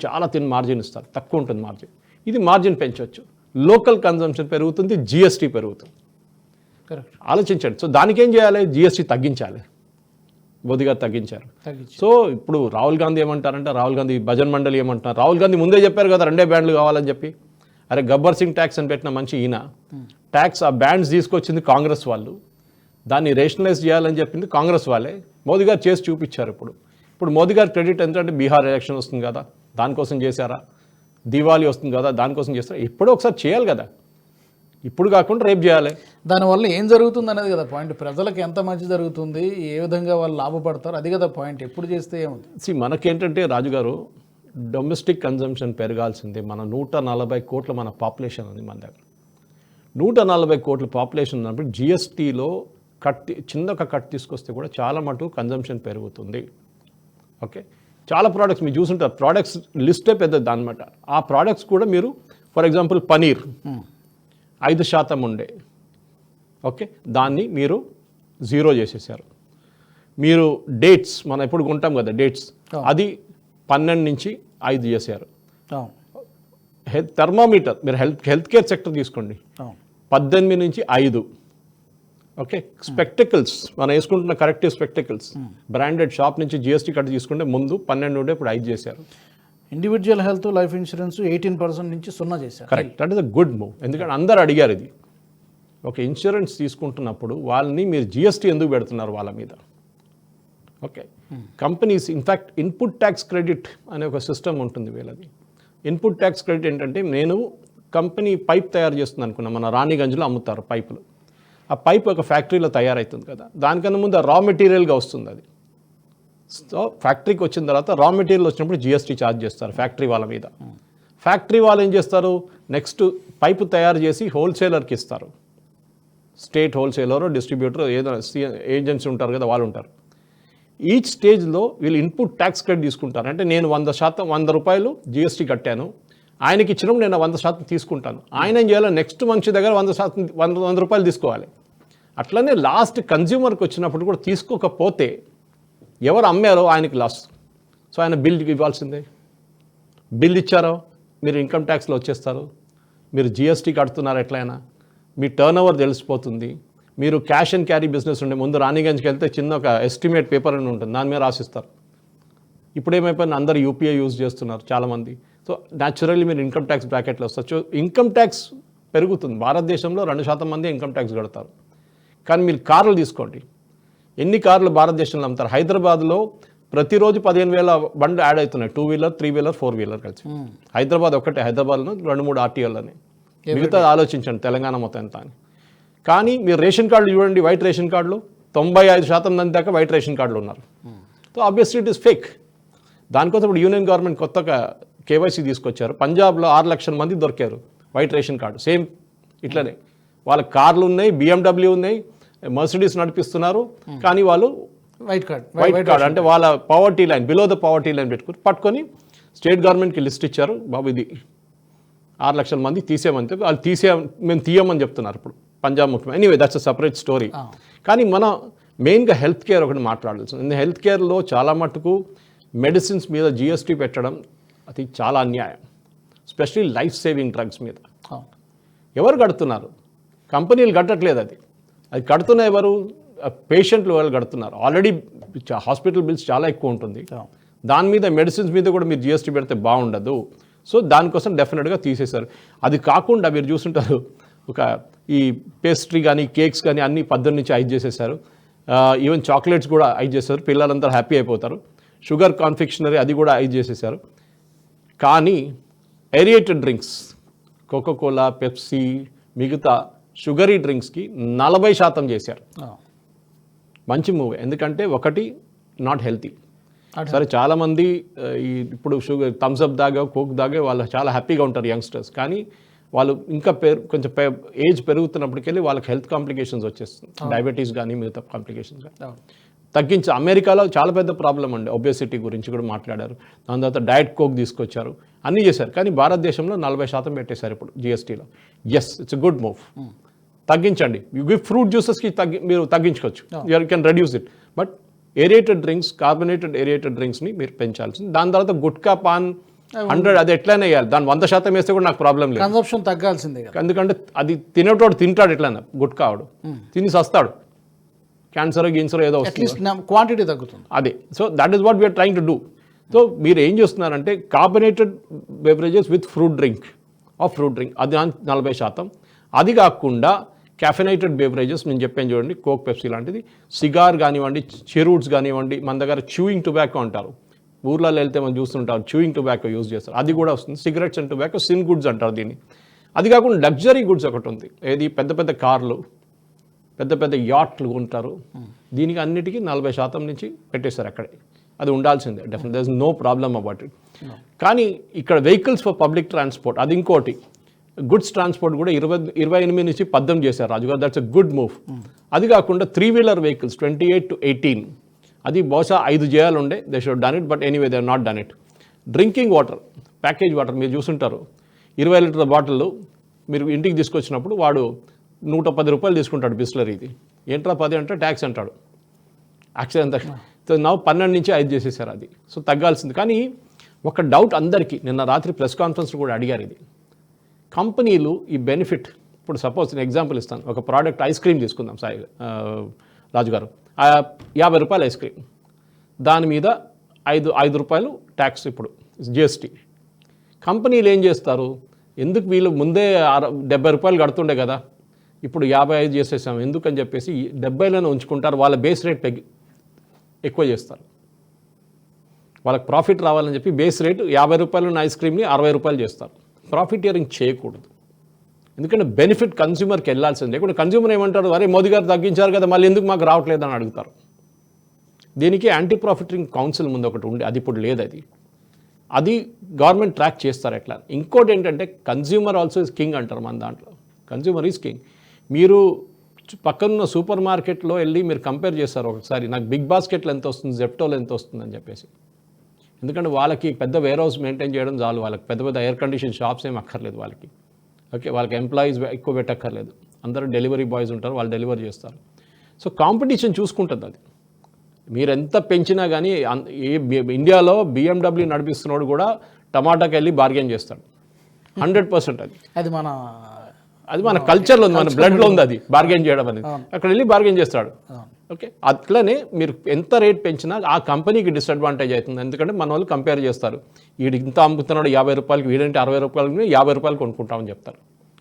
చాలా థిన్ మార్జిన్ ఇస్తారు, తక్కువ ఉంటుంది మార్జిన్. ఇది మార్జిన్ పెంచవచ్చు, లోకల్ కన్జంప్షన్ పెరుగుతుంది, జిఎస్టీ పెరుగుతుంది. కరెక్ట్, ఆలోచించండి. సో దానికి ఏం చేయాలి, జిఎస్టీ తగ్గించాలి. మోదీ గారు తగ్గించారు. సో ఇప్పుడు రాహుల్ గాంధీ ఏమంటారంటే, రాహుల్ గాంధీ భజన్ మండలి ఏమంటారు, రాహుల్ గాంధీ ముందే చెప్పారు కదా 2 బ్యాండ్లు కావాలని చెప్పి. అరే గబ్బర్ సింగ్ ట్యాక్స్ అని పెట్టిన మంచి ఈయన ట్యాక్స్, ఆ బ్యాండ్స్ తీసుకొచ్చింది కాంగ్రెస్ వాళ్ళు, దాన్ని రేషనలైజ్ చేయాలని చెప్పింది కాంగ్రెస్ వాళ్ళే. మోదీ గారు చేసి చూపించారు. ఇప్పుడు మోదీ గారి క్రెడిట్ ఎందుకంటే బీహార్ ఎలక్షన్ వస్తుంది కదా దానికోసం చేశారా, దివాళీ వస్తుంది కదా దానికోసం చేస్తారా, ఎప్పుడో ఒకసారి చేయాలి కదా, ఇప్పుడు కాకుండా రేపు చేయాలి. దానివల్ల ఏం జరుగుతుంది అనేది కదా పాయింట్. ప్రజలకు ఎంత మంచి జరుగుతుంది, ఏ విధంగా వాళ్ళు లాభపడతారు, అది కదా పాయింట్. ఎప్పుడు చేస్తే ఏముంది. మనకేంటంటే రాజుగారు డొమెస్టిక్ కన్జంప్షన్ పెరగాల్సిందే. మన 140 కోట్ల మన పాపులేషన్ ఉంది మన దగ్గర. 140 కోట్ల పాపులేషన్ ఉన్నప్పుడు జిఎస్టీలో చిన్న ఒక కట్ తీసుకొస్తే కూడా చాలా మటుకు కన్జంప్షన్ పెరుగుతుంది. ఓకే, చాలా ప్రోడక్ట్స్ మీరు చూసుంటారు, ప్రోడక్ట్స్ లిస్టే పెద్దది అనమాట. ఆ ప్రోడక్ట్స్ కూడా మీరు ఫర్ ఎగ్జాంపుల్ పనీర్ 5% ఉండే, ఓకే, దాన్ని మీరు 0 చేసేసారు. మీరు డేట్స్ మనం ఎప్పుడు కొంటాం కదా డేట్స్, అది 12 నుంచి 5 చేశారు. థర్మామీటర్ మీరు హెల్త్ కేర్ సెక్టర్ తీసుకోండి, 18 నుంచి 5. ఓకే, స్పెక్టికల్స్ మనం వేసుకుంటున్న కరెక్టివ్ స్పెక్టికల్స్ బ్రాండెడ్ షాప్ నుంచి జిఎస్టీ కట్ తీసుకుంటే ముందు 12 ఉండే, ఇప్పుడు 5 చేశారు. ఇండివిజువల్ హెల్త్ లైఫ్ ఇన్సూరెన్స్ 18% నుంచి 0 చేశారు. Correct, that is a good move. ఎందుకంటే అందరు అడిగారు ఇది. ఒక ఇన్సూరెన్స్ తీసుకుంటున్నప్పుడు వాళ్ళని మీరు జిఎస్టీ ఎందుకు పెడుతున్నారు వాళ్ళ మీద. Okay, companies in fact input tax credit అనే ఒక సిస్టమ్ ఉంటుంది వీళ్ళది. ఇన్పుట్ ట్యాక్స్ క్రెడిట్ ఏంటంటే, నేను కంపెనీ పైప్ తయారు చేస్తుంది అనుకున్నా, మన రాణిగంజ్లో అమ్ముతారు పైపులు. ఆ పైప్ ఒక ఫ్యాక్టరీలో తయారవుతుంది కదా, దానికన్నా ముందు రా మెటీరియల్గా వస్తుంది అది. సో ఫ్యాక్టరీకి వచ్చిన తర్వాత రా మెటీరియల్ వచ్చినప్పుడు జిఎస్టీ ఛార్జ్ చేస్తారు ఫ్యాక్టరీ వాళ్ళ మీద. ఫ్యాక్టరీ వాళ్ళు ఏం చేస్తారు, నెక్స్ట్ పైపు తయారు చేసి హోల్సేలర్కి ఇస్తారు. స్టేట్ హోల్సేలర్, డిస్ట్రిబ్యూటర్, ఏదైనా ఏజెన్సీ ఉంటారు కదా వాళ్ళు ఉంటారు. ఈచ్ స్టేజ్లో వీళ్ళు ఇన్పుట్ ట్యాక్స్ క్రెడిట్ తీసుకుంటారు. అంటే నేను 100 రూపాయలు జిఎస్టీ కట్టాను, ఆయనకి ఇచ్చినప్పుడు నేను 100% తీసుకుంటాను. ఆయన ఏం చేయాలి, నెక్స్ట్ మనిషి దగ్గర 100 రూపాయలు తీసుకోవాలి. అట్లనే లాస్ట్ కన్జ్యూమర్కి వచ్చినప్పుడు కూడా తీసుకోకపోతే ఎవరు అమ్మారో ఆయనకి లాస్. సో ఆయన బిల్ ఇవ్వాల్సిందే. బిల్ ఇచ్చారో మీరు ఇన్కమ్ ట్యాక్స్లో వచ్చేస్తారు, మీరు జిఎస్టీ కడుతున్నారు, ఎట్లయినా మీ టర్న్ ఓవర్ తెలిసిపోతుంది. మీరు క్యాష్ అండ్ క్యారీ బిజినెస్ ఉండే ముందు రాణిగంజ్కి వెళ్తే చిన్న ఒక ఎస్టిమేట్ పేపర్ అని ఉంటుంది, దాని మీద రాసిస్తారు. ఇప్పుడు ఏమైపోయింది, అందరు యూపీఐ యూజ్ చేస్తున్నారు చాలామంది. సో న్యాచురల్లీ మీరు ఇన్కమ్ ట్యాక్స్ బ్రాకెట్లో వస్తారు. సో ఇన్కమ్ ట్యాక్స్ పెరుగుతుంది. భారతదేశంలో 2% మంది ఇన్కమ్ ట్యాక్స్ కడతారు. కానీ మీరు కార్లు తీసుకోండి, ఎన్ని కార్లు భారతదేశంలో అమ్ముతారు. హైదరాబాద్లో ప్రతిరోజు 15,000 బండ్లు యాడ్ అవుతున్నాయి, 2 వీలర్, 3 వీలర్, 4 వీలర్ కలిసి. హైదరాబాద్ ఒకటే, హైదరాబాద్లో 2-3 ఆర్టీఓలని. మిగతా ఆలోచించండి తెలంగాణ మొత్తం ఎంత అని. కానీ మీరు రేషన్ కార్డులు చూడండి, వైట్ రేషన్ కార్డులు 95% మంది దాకా వైట్ రేషన్ కార్డులు ఉన్నారు. So obviously it is fake. దానికోసం ఇప్పుడు యూనియన్ గవర్నమెంట్ కొత్తగా కేవైసీ తీసుకొచ్చారు. పంజాబ్లో 6 లక్షల మంది దొరికారు వైట్ రేషన్ కార్డు, సేమ్ ఇట్లనే. వాళ్ళ కార్లు ఉన్నాయి, BMW ఉన్నాయి, మర్సిడీస్ నడిపిస్తున్నారు, కానీ వాళ్ళు వైట్ కార్డ్ అంటే వాళ్ళ poverty line, below the poverty line పట్టుకొని స్టేట్ గవర్నమెంట్కి లిస్ట్ ఇచ్చారు. బాబు ఇది 6 లక్షల మంది తీసేయమని చెప్పి వాళ్ళు మేము తీయమని చెప్తున్నారు ఇప్పుడు పంజాబ్ ముఖ్యమంత్రి. Anyway that's a separate story. కానీ మన మెయిన్గా హెల్త్ కేర్ ఒకటి మాట్లాడాల్సింది. హెల్త్ కేర్లో చాలా మటుకు మెడిసిన్స్ మీద GST పెట్టడం అది చాలా అన్యాయం, ఎస్పెషలీ లైఫ్ సేవింగ్ డ్రగ్స్ మీద. ఎవరు కడుతున్నారు? కంపెనీలు కట్టట్లేదు, అది కడుతున్న ఎవరు? పేషెంట్లు వాళ్ళు కడుతున్నారు. ఆల్రెడీ హాస్పిటల్ బిల్స్ చాలా ఎక్కువ ఉంటుంది, దాని మీద మెడిసిన్స్ మీద కూడా మీరు GST పెడితే బాగుండదు. సో దానికోసం డెఫినెట్గా తీసేశారు. అది కాకుండా మీరు చూస్తుంటారు, ఒక ఈ పేస్ట్రీ కానీ కేక్స్ కానీ అన్నీ 18 నుంచి 5 చేసేసారు. ఈవెన్ చాక్లెట్స్ కూడా 5 చేశారు, పిల్లలందరూ హ్యాపీ అయిపోతారు. షుగర్ కాన్ఫెక్షనరీ అది కూడా 5 చేసేసారు. కానీ ఏరియేటెడ్ డ్రింక్స్, కోకోకోలా, పెప్సీ, మిగతా షుగరీ డ్రింక్స్కి 40% చేశారు. మంచి మూవ్. ఎందుకంటే ఒకటి నాట్ హెల్తీ. సరే చాలామంది ఇప్పుడు షుగర్ థమ్స్అప్ దాగా కోక్ దాగే వాళ్ళు చాలా హ్యాపీగా ఉంటారు యంగ్స్టర్స్, కానీ వాళ్ళు ఇంకా కొంచెం ఏజ్ పెరుగుతున్నప్పటికెళ్ళి వాళ్ళకి హెల్త్ కాంప్లికేషన్స్ వచ్చేస్తుంది, డయాబెటీస్ కానీ మిగతా కాంప్లికేషన్స్ కానీ. తగ్గించి అమెరికాలో చాలా పెద్ద ప్రాబ్లం అండి, ఒబేసిటీ గురించి కూడా మాట్లాడారు. దాని తర్వాత డయట్ కోక్ తీసుకొచ్చారు, అన్నీ చేశారు. కానీ భారతదేశంలో 40% పెట్టేశారు ఇప్పుడు GSTలో. Yes, it's a good move. తగ్గించండి. ఫ్రూట్ జ్యూసెస్కి మీరు తగ్గించుకోవచ్చు, you can reduce it. But aerated drinks, carbonated aerated డ్రింక్స్ని మీరు పెంచాల్సింది. దాని తర్వాత గుట్కా, పాన్ 100 అది ఎట్లయినా వేయాలి. దాన్ని 100% వేస్తే కూడా నాకు ప్రాబ్లం లేదు, కన్సంప్షన్ తగ్గాల్సిందే. ఎందుకంటే అది తినేటోడు తింటాడు, ఎట్లయినా గుట్కా ఆవిడు తిని సస్తాడు, క్యాన్సర్ గిన్సర్ ఏదో వస్తుంది, క్వాంటిటీ తగ్గుతుంది. అదే. So that is what we are trying to do. So మీరు ఏం చేస్తున్నారంటే carbonated beverages with fruit drink అది 40%. అది కాకుండా క్యాఫెనైటెడ్ బెవరేజెస్ నేను చెప్పాను చూడండి, కోక్, పెప్సీ లాంటిది, సిగార్ కానివ్వండి, చెరూట్స్ కానివ్వండి, మన దగ్గర చూయింగ్ టొబాకో అంటారు, ఊర్లలో వెళ్తే మనం చూస్తుంటారు చూయింగ్ టొబాకో యూజ్ చేస్తారు, అది కూడా వస్తుంది. Cigarettes and tobacco sin goods అంటారు దీన్ని. అది కాకుండా లగ్జరీ గుడ్స్ ఒకటి ఉంది, ఏది పెద్ద పెద్ద కార్లు, పెద్ద పెద్ద యాట్లు ఉంటారు, దీనికి అన్నిటికీ 40% నుంచి పెట్టేశారు అక్కడే. అది ఉండాల్సిందే, definite, there is no problem about it. కానీ ఇక్కడ వెహికల్స్ ఫర్ పబ్లిక్ ట్రాన్స్పోర్ట్ అది ఇంకోటి, గుడ్స్ ట్రాన్స్పోర్ట్ కూడా 28 నుంచి 18 చేశారు రాజుగారు. That's a good move. అది కాకుండా 3-wheeler వెహికల్స్ 28 to 18 అది బహుశా 5 చేయాలండే, they should done it, but anyway they are not done it. Drinking water, package water మీరు చూసుంటారు, 20 లీటర్ల బాటిల్ మీరు ఇంటికి తీసుకొచ్చినప్పుడు వాడు 110 రూపాయలు తీసుకుంటాడు బిస్లరీది. ఏంట్రా 10 అంటే ట్యాక్స్ అంటాడు. యాక్చువల్ ఎంత, సో నా 12 నుంచి 5 చేసేసారు అది. సో తగ్గాల్సింది. కానీ ఒక డౌట్ అందరికీ, నిన్న రాత్రి ప్రెస్ కాన్ఫరెన్స్ కూడా అడిగారు ఇది, కంపెనీలు ఈ బెనిఫిట్, ఇప్పుడు సపోజ్ నేను ఎగ్జాంపుల్ ఇస్తాను, ఒక ప్రోడక్ట్ ఐస్ క్రీమ్ తీసుకుందాం సాయి రాజుగారు, 50 రూపాయలు ఐస్ క్రీమ్, దాని మీద 5 రూపాయలు ట్యాక్స్ ఇప్పుడు GST. కంపెనీలు ఏం చేస్తారు, ఎందుకు వీళ్ళు ముందే 70 రూపాయలు కడుతుండే కదా, ఇప్పుడు 55 చేసేసాం ఎందుకని చెప్పేసి 70లోనే ఉంచుకుంటారు, వాళ్ళ బేస్ రేట్ ఎక్కువ చేస్తారు, వాళ్ళకి ప్రాఫిట్ రావాలని చెప్పి బేస్ రేటు 50 రూపాయలు ఉన్న ఐస్ క్రీమ్ని 60 రూపాయలు చేస్తారు. ప్రాఫిటియరింగ్ చేయకూడదు, ఎందుకంటే బెనిఫిట్ కన్స్యూమర్కి వెళ్ళాల్సిందే. లేకుంటే కన్స్యూమర్ ఏమంటారు, అరే మోదీ గారు తగ్గించారు కదా మళ్ళీ ఎందుకు మాకు రావట్లేదు అని అడుగుతారు. దీనికి యాంటీ ప్రాఫిటింగ్ కౌన్సిల్ ముందు ఒకటి ఉండే, అది ఇప్పుడు లేదు. అది గవర్నమెంట్ ట్రాక్ చేస్తారు ఎట్లా. ఇంకోటి ఏంటంటే కన్స్యూమర్ ఆల్సో ఇస్ కింగ్ అంటారు మన దాంట్లో, కన్స్యూమర్ ఈజ్ కింగ్. మీరు పక్కనున్న సూపర్ మార్కెట్లో వెళ్ళి మీరు కంపేర్ చేస్తారు ఒకసారి, నాకు బిగ్ బాస్కెట్లో ఎంత వస్తుంది, జెప్టోలో ఎంత వస్తుంది అని చెప్పేసి. ఎందుకంటే వాళ్ళకి పెద్ద వేర్ హౌస్ మెయింటైన్ చేయడం చాలు, వాళ్ళకి పెద్ద పెద్ద ఎయిర్ కండిషన్ షాప్స్ ఏం అక్కర్లేదు వాళ్ళకి. ఓకే, వాళ్ళకి ఎంప్లాయీస్ ఎక్కువ పెట్టక్కర్లేదు, అందరూ డెలివరీ బాయ్స్ ఉంటారు, వాళ్ళు డెలివరీ చేస్తారు. సో కాంపిటీషన్ చూసుకుంటుంది అది. మీరు ఎంత పెంచినా కానీ ఇండియాలో BMW నడిపిస్తున్నాడు కూడా టమాటాకి వెళ్ళి బార్గెన్ చేస్తాడు 100%. అది మన కల్చర్లో ఉంది, మన బ్లడ్లో ఉంది అది బార్గెన్ చేయడం అనేది. అక్కడ వెళ్ళి బార్గెన్ చేస్తాడు. ఓకే, అట్లనే మీరు ఎంత రేట్ పెంచినా ఆ కంపెనీకి డిసడ్వాంటేజ్ అవుతుంది. ఎందుకంటే మన వాళ్ళు కంపేర్ చేస్తారు, వీడు ఇంత అమ్ముతున్నాడు 50 రూపాయలకి, వీడంటే 60 రూపాయలకి, 50 రూపాయలు కొనుక్కుంటామని చెప్తారు.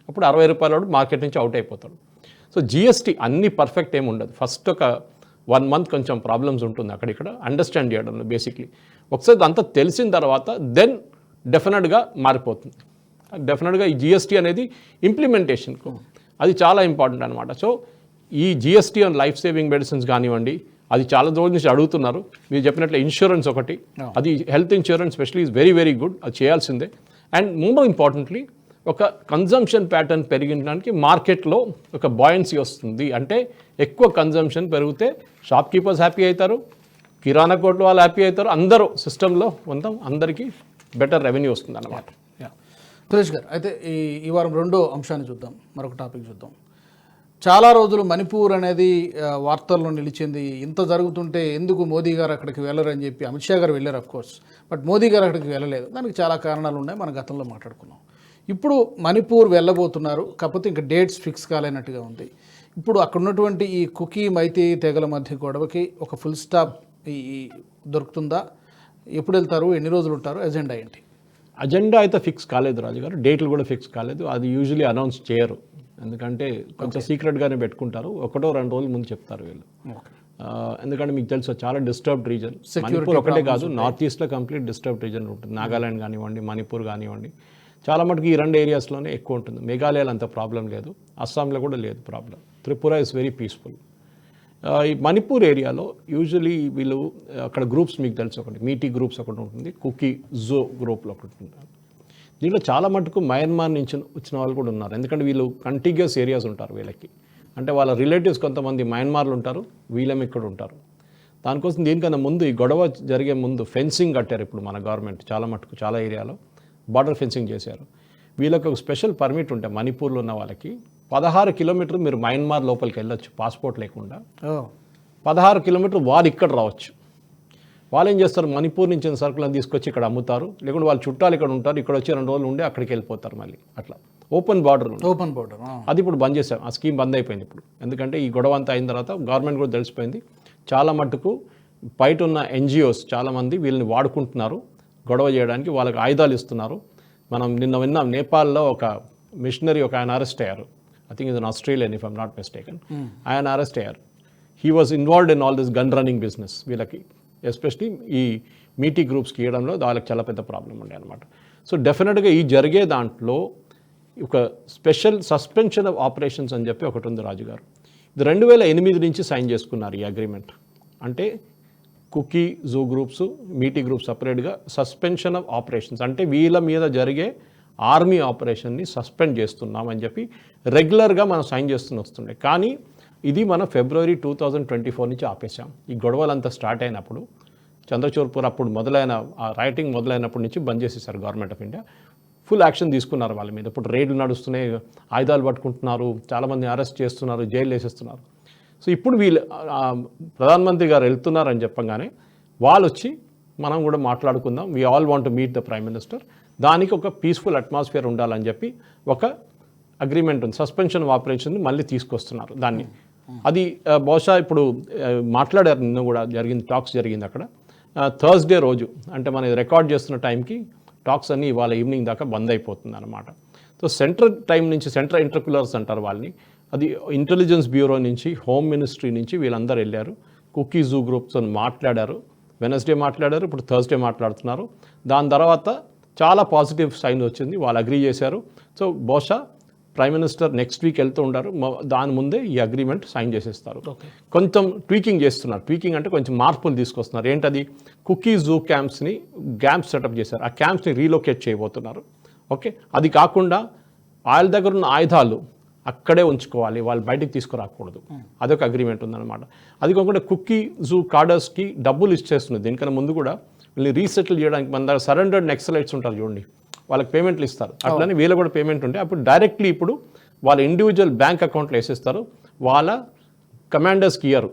అప్పుడు 60 రూపాయలు మార్కెట్ నుంచి అవుట్ అయిపోతాడు. సో GST అన్ని పర్ఫెక్ట్ ఏమి ఉండదు. ఫస్ట్ ఒక 1 month కొంచెం ప్రాబ్లమ్స్ ఉంటుంది అక్కడిక్కడ అండర్స్టాండ్ చేయడంలో. బేసిక్లీ ఒకసారి అంతా తెలిసిన తర్వాత దెన్ డెఫినెట్గా మారిపోతుంది. డెఫినెట్గా ఈ GST అనేది ఇంప్లిమెంటేషన్కు అది చాలా ఇంపార్టెంట్ అనమాట. సో ఈ GST and life saving medicines కానివ్వండి, అది చాలా రోజుల నుంచి అడుగుతున్నారు. మీరు చెప్పినట్లు ఇన్సూరెన్స్ ఒకటి, అది health insurance especially is very very good, అది చేయాల్సిందే. అండ్ మోర్ ఇంపార్టెంట్లీ ఒక కన్జంప్షన్ ప్యాటర్న్ పెరిగించడానికి మార్కెట్లో ఒక బాయన్సీ వస్తుంది. అంటే ఎక్కువ కన్జంప్షన్ పెరిగితే షాప్ కీపర్స్ హ్యాపీ అవుతారు, కిరాణా కొట్ల వాళ్ళు హ్యాపీ అవుతారు, అందరూ సిస్టంలో మొత్తం అందరికీ బెటర్ రెవెన్యూ వస్తుంది అన్నమాట. సురేష్ గారు, అయితే ఈ వారం రెండో అంశాన్ని చూద్దాం, మరొక టాపిక్ చూద్దాం. చాలా రోజులు మణిపూర్ అనేది వార్తల్లో నిలిచింది. ఇంత జరుగుతుంటే ఎందుకు మోదీ గారు అక్కడికి వెళ్ళరని చెప్పి అమిత్ షా గారు వెళ్ళారు కోర్స్, బట్ మోదీ గారు అక్కడికి వెళ్ళలేదు. దానికి చాలా కారణాలు ఉన్నాయి, మన గతంలో మాట్లాడుకున్నాం. ఇప్పుడు మణిపూర్ వెళ్ళబోతున్నారు, కాకపోతే ఇంకా డేట్స్ ఫిక్స్ కాలేనట్టుగా ఉంది. ఇప్పుడు అక్కడ ఉన్నటువంటి ఈ కుకీ మైతీ తెగల మధ్య గొడవకి ఒక ఫుల్ స్టాప్ దొరుకుతుందా? ఎప్పుడు వెళ్తారు, ఎన్ని రోజులు ఉంటారు, ఎజెండా ఏంటి? అజెండా అయితే ఫిక్స్ కాలేదు రాజుగారు, డేట్లు కూడా ఫిక్స్ కాలేదు. అది యూజువలీ అనౌన్స్ చేయరు, ఎందుకంటే కొంచెం సీక్రెట్గానే పెట్టుకుంటారు. 1-2 రోజుల ముందు చెప్తారు వీళ్ళు. ఎందుకంటే మీకు తెలుసు చాలా డిస్టర్బ్డ్ రీజన్ మణిపూర్ ఒకటే కాదు, నార్త్ ఈస్ట్లో కంప్లీట్ డిస్టర్బ్డ్ రీజన్ ఉంటుంది. నాగాలాండ్ కానివ్వండి, మణిపూర్ కానివ్వండి, చాలా మటుకు ఈ 2 ఏరియాస్లోనే ఎక్కువ ఉంటుంది. మేఘాలయాలో అంత ప్రాబ్లం లేదు, అస్సాంలో కూడా లేదు problem. Tripura is very peaceful. ఈ మణిపూర్ ఏరియాలో యూజువలీ వీళ్ళు అక్కడ గ్రూప్స్ మీకు తెలుసు, ఒకటి మీటీ గ్రూప్స్ ఒకటి ఉంటుంది, కుకీ జో గ్రూప్లో ఒకటి ఉంటుంది. దీంట్లో చాలా మటుకు మయన్మార్ నుంచి వచ్చిన వాళ్ళు కూడా ఉన్నారు, ఎందుకంటే వీళ్ళు కంటిగ్యూస్ ఏరియాస్ ఉంటారు వీళ్ళకి. అంటే వాళ్ళ రిలేటివ్స్ కొంతమంది మయన్మార్లు ఉంటారు, వీళ్ళేమో ఇక్కడ ఉంటారు. దానికోసం దీనికన్నా ముందు ఈ గొడవ జరిగే ముందు ఫెన్సింగ్ కట్టారు ఇప్పుడు మన గవర్నమెంట్. చాలా మటుకు చాలా ఏరియాలో బార్డర్ ఫెన్సింగ్ చేశారు. వీళ్ళకి ఒక స్పెషల్ పర్మిట్ ఉంటే మణిపూర్లో ఉన్న వాళ్ళకి 16 కిలోమీటర్లు మీరు మయన్మార్ లోపలికి వెళ్ళొచ్చు పాస్పోర్ట్ లేకుండా. 16 కిలోమీటర్లు వాళ్ళు ఇక్కడ రావచ్చు. వాళ్ళు ఏం చేస్తారు, మణిపూర్ నుంచి సరుకులను తీసుకొచ్చి ఇక్కడ అమ్ముతారు, లేకుంటే వాళ్ళ చుట్టాలు ఇక్కడ ఉంటారు, ఇక్కడ వచ్చి 2 రోజులు ఉండి అక్కడికి వెళ్ళిపోతారు మళ్ళీ. అట్లా ఓపెన్ బార్డర్ అది ఇప్పుడు బంద్ చేశాం, ఆ స్కీమ్ బంద్ అయిపోయింది ఇప్పుడు. ఎందుకంటే ఈ గొడవ అంతా అయిన తర్వాత గవర్నమెంట్ కూడా తెలిసిపోయింది, చాలా మట్టుకు బయట ఉన్న ఎన్జిఓస్ చాలామంది వీళ్ళని వాడుకుంటున్నారు గొడవ చేయడానికి, వాళ్ళకి ఆయుధాలు ఇస్తున్నారు. మనం నిన్న విన్నాం, నేపాల్లో ఒక మిషనరీ ఒక ఆయన అరెస్ట్ అయ్యారు. I think is an Australian if I'm not mistaken. ఆయన అరెస్ట్ అయ్యారు. He was involved in all this gun running business. వీళ్ళకి ఎస్పెషలీ ఈ మీటీ గ్రూప్స్కి ఇవ్వడంలో వాళ్ళకి చాలా పెద్ద ప్రాబ్లం ఉండే అనమాట. సో డెఫినెట్గా ఈ జరిగే దాంట్లో ఒక స్పెషల్ సస్పెన్షన్ ఆఫ్ ఆపరేషన్స్ అని చెప్పి ఒకటి ఉంది రాజుగారు. ఇది 2008 నుంచి సైన్ చేసుకున్నారు ఈ అగ్రిమెంట్. అంటే cookie zoo groups, Meitei groups సపరేట్గా సస్పెన్షన్ ఆఫ్ ఆపరేషన్స్, అంటే వీళ్ళ మీద జరిగే ఆర్మీ ఆపరేషన్ని సస్పెండ్ చేస్తున్నామని చెప్పి రెగ్యులర్గా మనం సైన్ వస్తుండే. కానీ ఇది మనం ఫిబ్రవరి 2024 నుంచి ఆపేసాం. ఈ గొడవలంతా స్టార్ట్ అయినప్పుడు చంద్రచూర్పూర్ అప్పుడు మొదలైన ఆ రైటింగ్ మొదలైనప్పటి నుంచి బంద్ చేసేసారు government of India. Full action తీసుకున్నారు వాళ్ళ మీద. ఇప్పుడు రేడ్లు నడుస్తున్నాయి, ఆయుధాలు పట్టుకుంటున్నారు, చాలామంది అరెస్ట్ చేస్తున్నారు, జైలు వేసేస్తున్నారు. సో ఇప్పుడు వీళ్ళు ప్రధానమంత్రి గారు వెళ్తున్నారని చెప్పగానే వాళ్ళు వచ్చి మనం కూడా మాట్లాడుకుందాం, we all want to meet the prime minister, దానికి ఒక పీస్ఫుల్ అట్మాస్ఫియర్ ఉండాలని చెప్పి ఒక అగ్రిమెంట్ ఉంది, సస్పెన్షన్ ఆఫ్ ఆపరేషన్ మళ్ళీ తీసుకొస్తున్నారు దాన్ని. అది బహుశా ఇప్పుడు మాట్లాడారు, నిన్న కూడా జరిగింది, టాక్స్ జరిగింది అక్కడ. థర్స్డే రోజు అంటే మనం రికార్డ్ చేస్తున్న టైంకి టాక్స్ అన్నీ ఇవాళ ఈవినింగ్ దాకా బంద్ అయిపోతుంది అనమాట. సో సెంట్రల్ టైం నుంచి, సెంట్రల్ ఇంటర్క్యులర్స్ అంటారు వాళ్ళని, అది ఇంటెలిజెన్స్ బ్యూరో నుంచి, హోమ్ మినిస్ట్రీ నుంచి వీళ్ళందరూ వెళ్ళారు, కుకీ జూ గ్రూప్స్తో మాట్లాడారు. వెనస్డే మాట్లాడారు, ఇప్పుడు థర్స్డే మాట్లాడుతున్నారు. దాని తర్వాత చాలా పాజిటివ్ సైన్ వచ్చింది, వాళ్ళు అగ్రీ చేశారు. సో బహుశా ప్రైమ్ మినిస్టర్ నెక్స్ట్ వీక్ వెళ్తూ ఉంటారు, దాని ముందే ఈ అగ్రిమెంట్ సైన్ చేసేస్తారు. కొంచెం ట్వీకింగ్ చేస్తున్నారు, ట్వీకింగ్ అంటే కొంచెం మార్పులు తీసుకొస్తున్నారు. ఏంటది, కుకీ జూ క్యాంప్స్ని సెటప్ చేశారు, ఆ క్యాంప్స్ని రీలొకేట్ చేయబోతున్నారు. ఓకే, అది కాకుండా వాళ్ళ దగ్గర ఉన్న ఆయుధాలు అక్కడే ఉంచుకోవాలి, వాళ్ళు బయటికి తీసుకురాకూడదు, అదొక అగ్రిమెంట్ ఉందన్నమాట. అది కాకుండా కుకీ జూ కార్డర్స్కి డబ్బులు ఇచ్చేస్తున్నారు. దీనికన్నా ముందు కూడా వీళ్ళని రీసెటిల్ చేయడానికి మన దగ్గర సరెండర్డ్ నెక్సలైట్స్ ఉంటారు చూడండి, వాళ్ళకి పేమెంట్లు ఇస్తారు, అట్లనే వీళ్ళ కూడా పేమెంట్ ఉంటే అప్పుడు డైరెక్ట్లీ ఇప్పుడు వాళ్ళ ఇండివిజువల్ బ్యాంక్ అకౌంట్లో వేసేస్తారు, వాళ్ళ కమాండర్స్కి ఇయ్యరు,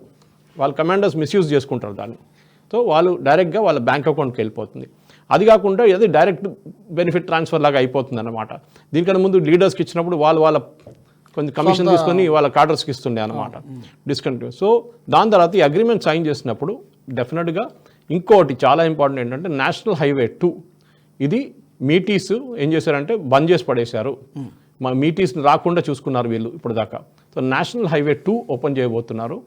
వాళ్ళ కమాండర్స్ మిస్యూజ్ చేసుకుంటారు దాన్ని. సో వాళ్ళు డైరెక్ట్గా వాళ్ళ బ్యాంక్ అకౌంట్కి వెళ్ళిపోతుంది. అది కాకుండా ఇది డైరెక్ట్ బెనిఫిట్ ట్రాన్స్ఫర్ లాగా అయిపోతుంది అన్నమాట. దీనికన్నా ముందు లీడర్స్కి ఇచ్చినప్పుడు వాళ్ళ కొంచెం కమిషన్ తీసుకొని వాళ్ళ కార్డర్స్కి ఇస్తుండే అనమాట, డిస్కంటిన్యూ. సో దాని తర్వాత ఈ అగ్రిమెంట్ సైన్ చేసినప్పుడు డెఫినెట్గా ఇంకోటి చాలా ఇంపార్టెంట్ ఏంటంటే నేషనల్ హైవే 2 ఇది మీటీస్ ఏం చేశారంటే బంద్ చేసి పడేశారు, మా మీటీస్ని రాకుండా చూసుకున్నారు వీళ్ళు ఇప్పుడు దాకా. సో నేషనల్ హైవే 2 ఓపెన్ చేయబోతున్నారు.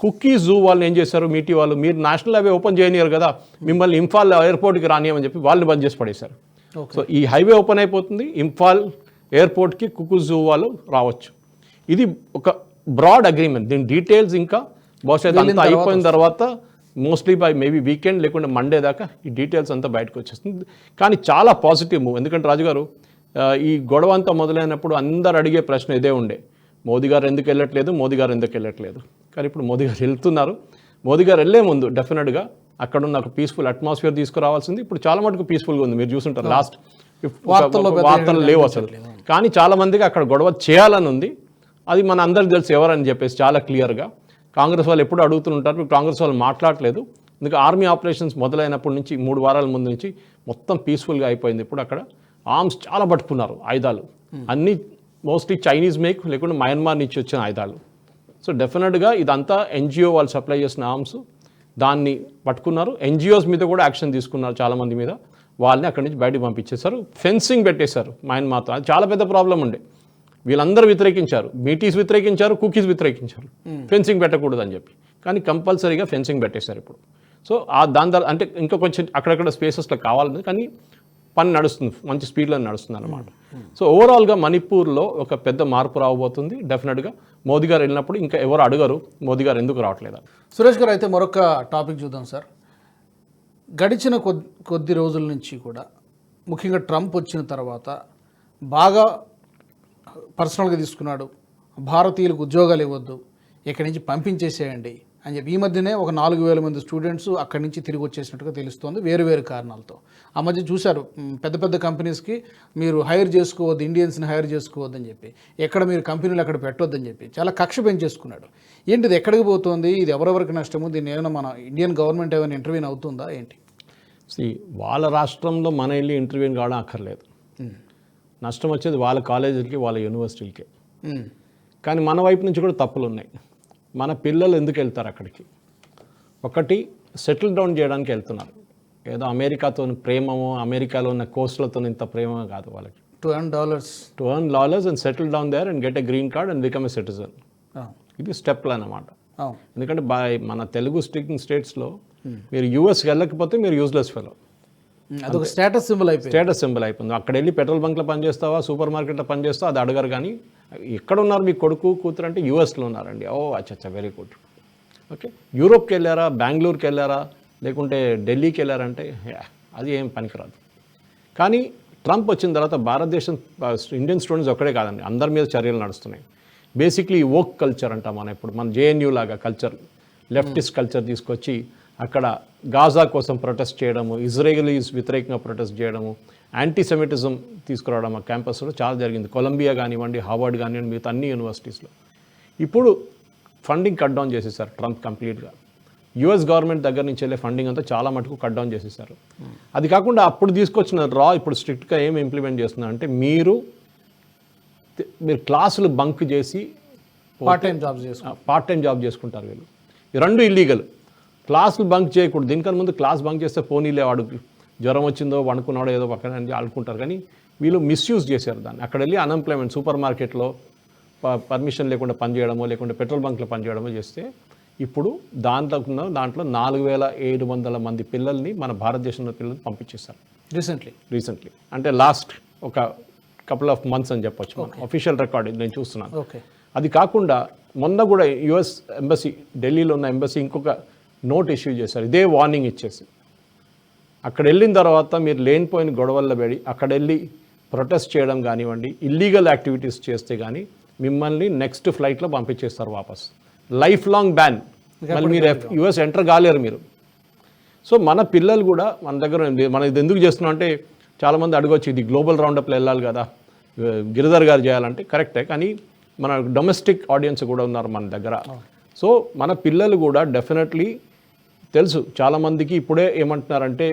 కుకీ జూ వాళ్ళు ఏం చేశారు, మీటీ వాళ్ళు, మీరు నేషనల్ హైవే ఓపెన్ చేయనియరు కదా, మిమ్మల్ని ఇంఫాల్ ఎయిర్పోర్ట్కి రానియమని చెప్పి వాళ్ళు బంద్ చేసి పడేశారు. సో ఈ హైవే ఓపెన్ అయిపోతుంది, ఇంఫాల్ ఎయిర్పోర్ట్కి కుకీ జూ వాళ్ళు రావచ్చు. ఇది ఒక బ్రాడ్ అగ్రిమెంట్. దీని డీటెయిల్స్ ఇంకా బహుశా అంతా అయిపోయిన తర్వాత మోస్ట్లీ బై మేబీ వీకెండ్ లేకుంటే మండే దాకా ఈ డీటెయిల్స్ అంతా బయటకు వచ్చేస్తుంది. కానీ చాలా పాజిటివ్ మూవ్. ఎందుకంటే రాజుగారు ఈ గొడవ అంతా మొదలైనప్పుడు అందరు అడిగే ప్రశ్న ఇదే ఉండే, మోదీ గారు ఎందుకు వెళ్ళట్లేదు, మోదీ గారు ఎందుకు వెళ్ళట్లేదు. కానీ ఇప్పుడు మోదీ గారు వెళ్తున్నారు. మోదీ గారు వెళ్ళే ముందు డెఫినెట్గా అక్కడున్న ఒక పీస్ఫుల్ అట్మాస్ఫియర్ తీసుకురావాల్సింది. ఇప్పుడు చాలా మటుకు పీస్ఫుల్గా ఉంది. మీరు చూసుంటారు లాస్ట్ వార్తలు లేవు అసలు. కానీ చాలా మందికి అక్కడ గొడవ చేయాలని ఉంది. అది మన అందరికి తెలుసు ఎవరని చెప్పేసి చాలా క్లియర్గా. కాంగ్రెస్ వాళ్ళు ఎప్పుడు అడుగుతుంటారు, కాంగ్రెస్ వాళ్ళు మాట్లాడలేదు. ఎందుకంటే ఆర్మీ ఆపరేషన్స్ మొదలైనప్పటి నుంచి 3 వారాల ముందు నుంచి మొత్తం పీస్ఫుల్గా అయిపోయింది. ఇప్పుడు అక్కడ ఆర్మ్స్ చాలా పట్టుకున్నారు, ఆయుధాలు అన్నీ మోస్ట్లీ చైనీస్ మేక్ లేకుంటే మయన్మార్ నుంచి వచ్చిన ఆయుధాలు. సో డెఫినెట్గా ఇదంతా ఎన్జిఓ వాళ్ళు సప్లై చేసిన ఆర్మ్స్, దాన్ని పట్టుకున్నారు. ఎన్జిఓస్ మీద కూడా యాక్షన్ తీసుకున్నారు చాలామంది మీద. వాళ్ళని అక్కడి నుంచి బయటకు పంపించేశారు. ఫెన్సింగ్ పెట్టేశారు మయన్మార్తో. అది చాలా పెద్ద ప్రాబ్లం ఉండే. వీళ్ళందరూ వ్యతిరేకించారు, మీటీస్ వ్యతిరేకించారు, కుకీస్ వ్యతిరేకించారు ఫెన్సింగ్ పెట్టకూడదు అని చెప్పి. కానీ కంపల్సరీగా ఫెన్సింగ్ పెట్టేశారు ఇప్పుడు. సో దాని ద్వారా అంటే ఇంకా కొంచెం అక్కడక్కడ స్పేసెస్లో కావాలని, కానీ పని నడుస్తుంది, మంచి స్పీడ్లో నడుస్తుంది అన్నమాట. సో ఓవరాల్గా మణిపూర్లో ఒక పెద్ద మార్పు రాబోతుంది డెఫినెట్గా. మోదీ గారు వెళ్ళినప్పుడు ఇంకా ఎవరు అడగరు మోదీ గారు ఎందుకు రావట్లేదు. సురేష్ గారు, అయితే మరొక టాపిక్ చూద్దాం సార్. గడిచిన కొద్ది రోజుల నుంచి కూడా ముఖ్యంగా ట్రంప్ వచ్చిన తర్వాత బాగా పర్సనల్గా తీసుకున్నాడు. భారతీయులకు ఉద్యోగాలు ఇవ్వద్దు, ఇక్కడి నుంచి పంపించేసేయండి అని చెప్పి. ఈ మధ్యనే ఒక 4,000 మంది స్టూడెంట్స్ అక్కడి నుంచి తిరిగి వచ్చేసినట్టుగా తెలుస్తోంది, వేరు కారణాలతో. ఆ మధ్య చూశారు, పెద్ద పెద్ద కంపెనీస్కి మీరు హైర్ చేసుకోవద్దు, ఇండియన్స్ని హైర్ చేసుకోవద్దు అని చెప్పి, ఎక్కడ మీరు కంపెనీలు అక్కడ పెట్టొద్దని చెప్పి చాలా కక్ష పెంచేసుకున్నాడు. ఏంటి ఇది, ఎక్కడికి పోతుంది, ఇది ఎవరెవరికి నష్టము, దీన్ని ఏమైనా మన ఇండియన్ గవర్నమెంట్ ఏమైనా ఇంటర్వ్యూన్ అవుతుందా ఏంటి? వాళ్ళ రాష్ట్రంలో మన వెళ్ళి ఇంటర్వ్యూన్ కావడం అక్కర్లేదు. నష్టం వచ్చేది వాళ్ళ కాలేజీలకి, వాళ్ళ యూనివర్సిటీలకి. కానీ మన వైపు నుంచి కూడా తప్పులు ఉన్నాయి. మన పిల్లలు ఎందుకు వెళ్తారు అక్కడికి? ఒకటి, సెటిల్ డౌన్ చేయడానికి వెళ్తున్నారు. ఏదో అమెరికాతో ప్రేమమో, అమెరికాలో ఉన్న కోస్ట్లతో ఇంత ప్రేమ కాదు వాళ్ళకి. to earn dollars and settle down there and get a green card and become a citizen. ఇది స్టెప్లు అన్నమాట. ఎందుకంటే మన తెలుగు స్పీకింగ్ స్టేట్స్లో మీరు యూఎస్కి వెళ్ళకపోతే మీరు యూజ్లెస్ ఫెలో. అదొక స్టేటస్ సింబల్ అయిపోయింది. అక్కడ వెళ్ళి పెట్రోల్ బంక్లో పనిచేస్తావా, సూపర్ మార్కెట్లో పనిచేస్తావా, అది అడగరు. కానీ ఎక్కడ ఉన్నారు మీ కొడుకు కూతురు అంటే యూఎస్లో ఉన్నారండి. ఓ అచ్చా, వెరీ గుడ్. ఓకే, యూరోప్కి వెళ్ళారా, బెంగళూరుకి వెళ్ళారా, లేకుంటే ఢిల్లీకి వెళ్ళారంటే అది ఏం పనికిరాదు. కానీ ట్రంప్ వచ్చిన తర్వాత భారతదేశం ఇండియన్ స్టూడెంట్స్ ఒక్కడే కాదండి, అందరి మీద చర్యలు నడుస్తున్నాయి. బేసిక్లీ వోక్ కల్చర్ అంటాం మనం. ఇప్పుడు మన జేఎన్యూ లాగా కల్చర్, లెఫ్టిస్ట్ కల్చర్ తీసుకొచ్చి అక్కడ గాజా కోసం ప్రొటెస్ట్ చేయడము, ఇజ్రాయేలీస్ వ్యతిరేకంగా ప్రొటెస్ట్ చేయడము, యాంటీసెమిటిజం తీసుకురావడం ఆ క్యాంపస్లో చాలా జరిగింది. కొలంబియా కానివ్వండి, హార్వర్డ్ కానివ్వండి, మిగతా అన్ని యూనివర్సిటీస్లో. ఇప్పుడు ఫండింగ్ కట్ డౌన్ చేసేసారు ట్రంప్ కంప్లీట్గా. యుఎస్ గవర్నమెంట్ దగ్గర నుంచి వెళ్ళే ఫండింగ్ అంతా చాలా మటుకు కట్ డౌన్ చేసేసారు. అది కాకుండా అప్పుడు తీసుకొచ్చిన రా ఇప్పుడు స్ట్రిక్ట్గా ఏం ఇంప్లిమెంట్ చేస్తున్నారు అంటే, మీరు క్లాసులు బంక్ చేసి పార్ట్ టైం జాబ్ చేసుకుంటారు వీళ్ళు. ఈ రెండు ఇల్లీగల్. క్లాసులు బంక్ చేయకూడదు. దీనికన్నా ముందు క్లాస్ బంక్ చేస్తే పోనీలే, వాడు జ్వరం వచ్చిందో వండుకున్నాడో ఏదో పక్కన ఆడుకుంటారు. కానీ వీళ్ళు మిస్యూజ్ చేశారు దాన్ని. అక్కడ వెళ్ళి అన్ఎంప్లాయ్మెంట్, సూపర్ మార్కెట్లో పర్మిషన్ లేకుండా పనిచేయడమో, లేకుంటే పెట్రోల్ బంక్లో పనిచేయడమో చేస్తే ఇప్పుడు దాంట్లో 4,700 మంది పిల్లల్ని మన భారతదేశంలో పిల్లల్ని పంపించేస్తారు రీసెంట్లీ. అంటే లాస్ట్ ఒక కపుల్ ఆఫ్ మంత్స్ అని చెప్పొచ్చు. అఫీషియల్ రికార్డ్ నేను చూస్తున్నాను. అది కాకుండా మొన్న కూడా యుఎస్ ఎంబసీ, ఢిల్లీలో ఉన్న ఎంబసీ ఇంకొక నోట్ ఇష్యూ చేశారు, ఇదే వార్నింగ్ ఇచ్చేసి. అక్కడ వెళ్ళిన తర్వాత మీరు లేనిపోయిన గొడవల్లో పడి అక్కడ వెళ్ళి ప్రొటెస్ట్ చేయడం కానివ్వండి, ఇల్లీగల్ యాక్టివిటీస్ చేస్తే కానీ మిమ్మల్ని నెక్స్ట్ ఫ్లైట్లో పంపించేస్తారు వాపస్. Life long ban. మళ్ళీ మీరు యుఎస్ ఎంటర్ కాలేరు మీరు. సో మన పిల్లలు కూడా మన దగ్గర మనం ఇది ఎందుకు చేస్తున్నాం అంటే, చాలామంది అడగొచ్చు ఇది గ్లోబల్ రౌండప్లో వెళ్ళాలి కదా, గిరిధర్ గారు చేయాలంటే కరెక్టే. కానీ మన డొమెస్టిక్ ఆడియన్స్ కూడా ఉన్నారు మన దగ్గర. సో మన పిల్లలు కూడా డెఫినెట్లీ తెలుసు. చాలామందికి ఇప్పుడే ఏమంటున్నారంటే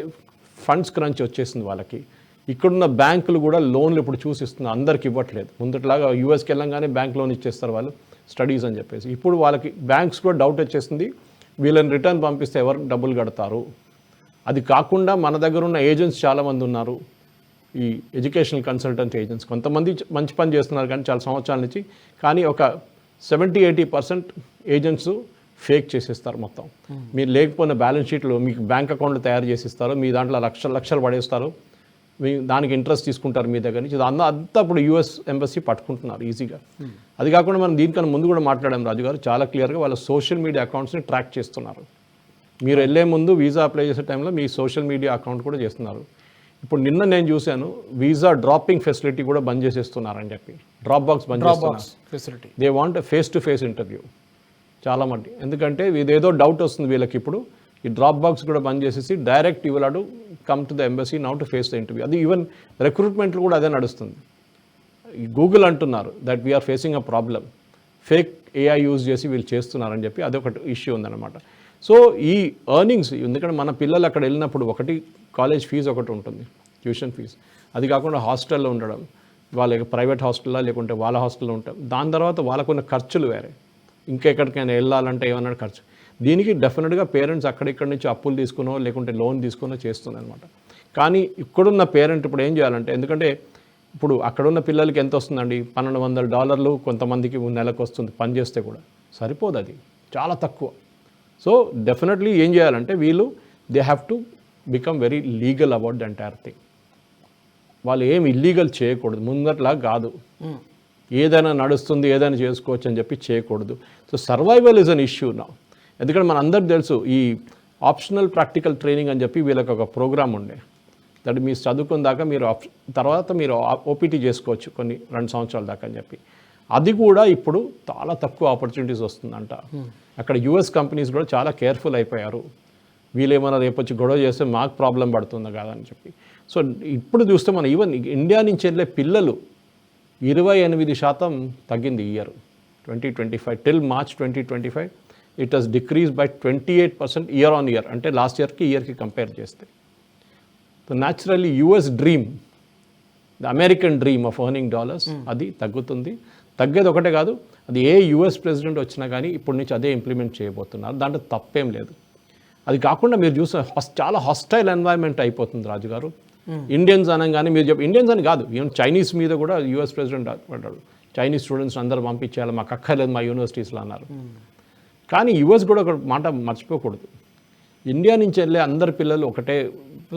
ఫండ్స్ క్రంచ్ వచ్చేసింది వాళ్ళకి. ఇక్కడున్న బ్యాంకులు కూడా లోన్లు ఇప్పుడు చూసిస్తున్నారు, అందరికి ఇవ్వట్లేదు. ముందట్లాగా యూఎస్కి వెళ్ళంగానే బ్యాంక్ లోన్ ఇచ్చేస్తారు వాళ్ళు స్టడీస్ అని చెప్పేసి. ఇప్పుడు వాళ్ళకి బ్యాంక్స్ కూడా డౌట్ వచ్చేసింది, వీళ్ళని రిటర్న్ పంపిస్తే ఎవరు డబ్బులు కడతారు. అది కాకుండా మన దగ్గర ఉన్న ఏజెంట్స్ చాలామంది ఉన్నారు, ఈ ఎడ్యుకేషనల్ కన్సల్టెంట్ ఏజెంట్స్. కొంతమంది మంచి పని చేస్తున్నారు కానీ చాలా సంవత్సరాల నుంచి. కానీ ఒక 70-80% ఏజెంట్స్ ఫేక్ చేసేస్తారు మొత్తం. మీరు లేకపోయిన బ్యాలెన్స్ షీట్లు మీకు బ్యాంక్ అకౌంట్లు తయారు చేసిస్తారు, మీ దాంట్లో లక్షలు పడేస్తారు. దానికి ఇంట్రెస్ట్ తీసుకుంటారు మీ దగ్గర నుంచి, అంతా అప్పుడు యూఎస్ ఎంబసీ పట్టుకుంటున్నారు ఈజీగా. అది కాకుండా మనం దీనికన్నా ముందు కూడా మాట్లాడాం రాజు గారు, చాలా క్లియర్గా వాళ్ళ సోషల్ మీడియా అకౌంట్స్ని ట్రాక్ చేస్తున్నారు. మీరు వెళ్ళే ముందు వీసా అప్లై చేసే టైంలో మీ సోషల్ మీడియా అకౌంట్ కూడా చేస్తున్నారు. ఇప్పుడు నిన్న నేను చూశాను వీసా డ్రాపింగ్ ఫెసిలిటీ కూడా బంద్ చేసేస్తున్నారని చెప్పి, డ్రాప్ బాక్స్ బంద్ చేస్తున్నారు. Facility they want face to face interview చాలా మంది, ఎందుకంటే ఇదేదో డౌట్ వస్తుంది వీళ్ళకి. ఇప్పుడు ఈ డ్రాప్ బాక్స్ కూడా బంద్ చేసేసి direct you will have to come to the embassy now to face the interview. అది ఈవెన్ రిక్రూట్మెంట్లు కూడా అదే నడుస్తుంది. గూగుల్ అంటున్నారు that we are facing a problem, fake AI use చేసి వీళ్ళు చేస్తున్నారని చెప్పి అదొకటి ఇష్యూ ఉందన్నమాట. సో ఈ ఎర్నింగ్స్, ఎందుకంటే మన పిల్లలు అక్కడ వెళ్ళినప్పుడు ఒకటి కాలేజ్ ఫీజు ఒకటి ఉంటుంది, ట్యూషన్ ఫీజు, అది కాకుండా హాస్టల్లో ఉండడం, వాళ్ళ ప్రైవేట్ హాస్టల్లో లేకుంటే వాళ్ళ హాస్టల్లో ఉంటాం, దాని తర్వాత వాళ్ళకున్న ఖర్చులు వేరే, ఇంకా ఎక్కడికైనా వెళ్ళాలంటే ఏమన్నా ఖర్చు. దీనికి డెఫినెట్గా పేరెంట్స్ అక్కడిక్కడి నుంచి అప్పులు తీసుకునో లేకుంటే లోన్ తీసుకునో చేస్తుంది అనమాట. కానీ ఇక్కడున్న పేరెంట్ ఇప్పుడు ఏం చేయాలంటే, ఎందుకంటే ఇప్పుడు అక్కడున్న పిల్లలకి ఎంత వస్తుందండి, $1,200 కొంతమందికి నెలకు వస్తుంది, పని చేస్తే కూడా సరిపోదు, అది చాలా తక్కువ. సో డెఫినెట్లీ ఏం చేయాలంటే వీళ్ళు they have to become very legal about the entire thing. వాళ్ళు ఏం ఇల్లీగల్ చేయకూడదు, ముందట్లా కాదు, ఏదైనా నడుస్తుంది ఏదైనా చేసుకోవచ్చు అని చెప్పి చేయకూడదు. So survival is an issue నా. ఎందుకంటే మన అందరికి తెలుసు ఈ ఆప్షనల్ ప్రాక్టికల్ ట్రైనింగ్ అని చెప్పి వీళ్ళకి ఒక ప్రోగ్రామ్ ఉండే, దట్ మీరు చదువుకున్న దాకా మీరు తర్వాత మీరు ఓపీటీ చేసుకోవచ్చు కొన్ని 2 సంవత్సరాల దాకా అని చెప్పి. అది కూడా ఇప్పుడు చాలా తక్కువ ఆపర్చునిటీస్ వస్తుందంట. అక్కడ యూఎస్ కంపెనీస్ కూడా చాలా కేర్ఫుల్ అయిపోయారు, వీళ్ళు ఏమైనా రేపు వచ్చి గొడవ చేస్తే మాకు ప్రాబ్లం పడుతుందా కాదని చెప్పి. సో ఇప్పుడు చూస్తే మనం ఈవెన్ ఇండియా నుంచి వెళ్ళే పిల్లలు 28% తగ్గింది ఈ year 2025 till March 2025. It has decrease by 28% year on year, అంటే లాస్ట్ ఇయర్కి కంపేర్ చేస్తే. So naturally US dream, the American dream of earning dollars అది తగ్గుతుంది. తగ్గేది ఒకటే కాదు, అది ఏ యూఎస్ ప్రెసిడెంట్ వచ్చినా కానీ ఇప్పటి నుంచి అదే ఇంప్లిమెంట్ చేయబోతున్నారు, దాంట్లో తప్పేం లేదు. అది కాకుండా మీరు చూసిన చాలా హాస్టైల్ ఎన్వైర్న్మెంట్ అయిపోతుంది రాజు గారు. ఇండియన్స్ అనగానే మీరు ఇండియన్స్ అని కాదు, ఈవెన్ చైనీస్ మీద కూడా యూఎస్ ప్రెసిడెంట్ పడ్డాడు, చైనీస్ స్టూడెంట్స్ అందరూ పంపించేయాలి, మాకు అక్కర్లేదు మా యూనివర్సిటీస్లో అన్నారు. కానీ యూఎస్ కూడా ఒక మాట మర్చిపోకూడదు, ఇండియా నుంచి వెళ్ళే అందరు పిల్లలు ఒకటే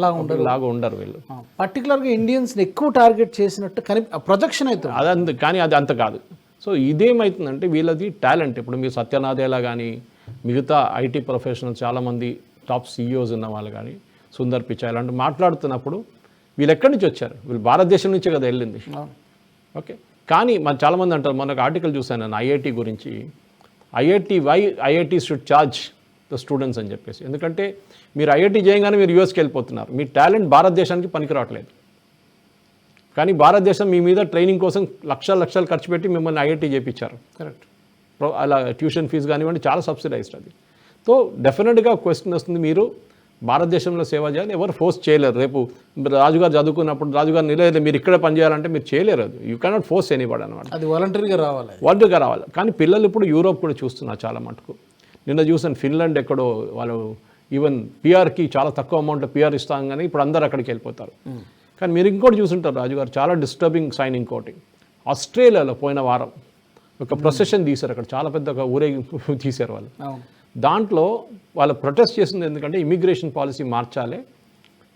లాగా ఉండరు, వీళ్ళు పర్టికులర్గా ఇండియన్స్ని ఎక్కువ టార్గెట్ చేసినట్టు ప్రొజెక్షన్ అవుతుంది అది. కానీ అది అంత కాదు. సో ఇదేమవుతుందంటే వీళ్ళది టాలెంట్. ఇప్పుడు మీరు సత్యనాదేలా కానీ మిగతా ఐటీ ప్రొఫెషనల్స్ చాలామంది టాప్ సీఈఓస్ ఉన్న వాళ్ళు కానీ సుందర్ పిచాయ్ అలాంటి మాట్లాడుతున్నప్పుడు వీళ్ళు ఎక్కడి నుంచి వచ్చారు, వీళ్ళు భారతదేశం నుంచే కదా వెళ్ళింది. ఓకే, కానీ మన చాలామంది అంటారు, మనకు ఆర్టికల్ చూశాను నేను ఐఐటి గురించి, IIT should charge the students అని చెప్పేసి. ఎందుకంటే మీరు ఐఐటి చేయగానే మీరు యూఎస్కి వెళ్ళిపోతున్నారు, మీ టాలెంట్ భారతదేశానికి పనికి రావట్లేదు. కానీ భారతదేశం మీ మీద ట్రైనింగ్ కోసం లక్షలు ఖర్చు పెట్టి మిమ్మల్ని ఐఐటి చేయించారు. కరెక్ట్, అలా ట్యూషన్ ఫీజు కానివ్వండి చాలా సబ్సిడైజ్డ్ అది. సో డెఫినెట్గా క్వశ్చన్ వస్తుంది, మీరు భారతదేశంలో సేవ చేయాలి, ఎవరు ఫోర్స్ చేయలేరు. రేపు రాజుగారు చదువుకున్నప్పుడు రాజుగారు నిలలేదు మీరు ఇక్కడ పనిచేయాలంటే మీరు చేయలేరు, అది యూ కెనాట్ ఫోర్స్ ఎనీబడి అనమాట, అది వాలంటరీగా రావాలి. కానీ పిల్లలు ఇప్పుడు యూరోప్ కూడా చూస్తున్నారు చాలా మటుకు. నిన్న చూసాను ఫిన్లాండ్ ఎక్కడో వాళ్ళు ఈవెన్ పిఆర్కి చాలా తక్కువ అమౌంట్ పిఆర్ ఇస్తాం కానీ ఇప్పుడు అందరు అక్కడికి వెళ్ళిపోతారు. కానీ మీరు ఇంకోటి చూసుంటారు రాజుగారు, చాలా డిస్టర్బింగ్ సైన్ ఇంకోటి, ఆస్ట్రేలియాలో పోయిన వారం ఒక ప్రొసెషన్ తీశారు, అక్కడ చాలా పెద్ద ఒక ఊరేగింపు తీశారు వాళ్ళు. దాంట్లో వాళ్ళు ప్రొటెస్ట్ చేసింది ఎందుకంటే ఇమిగ్రేషన్ పాలసీ మార్చాలి,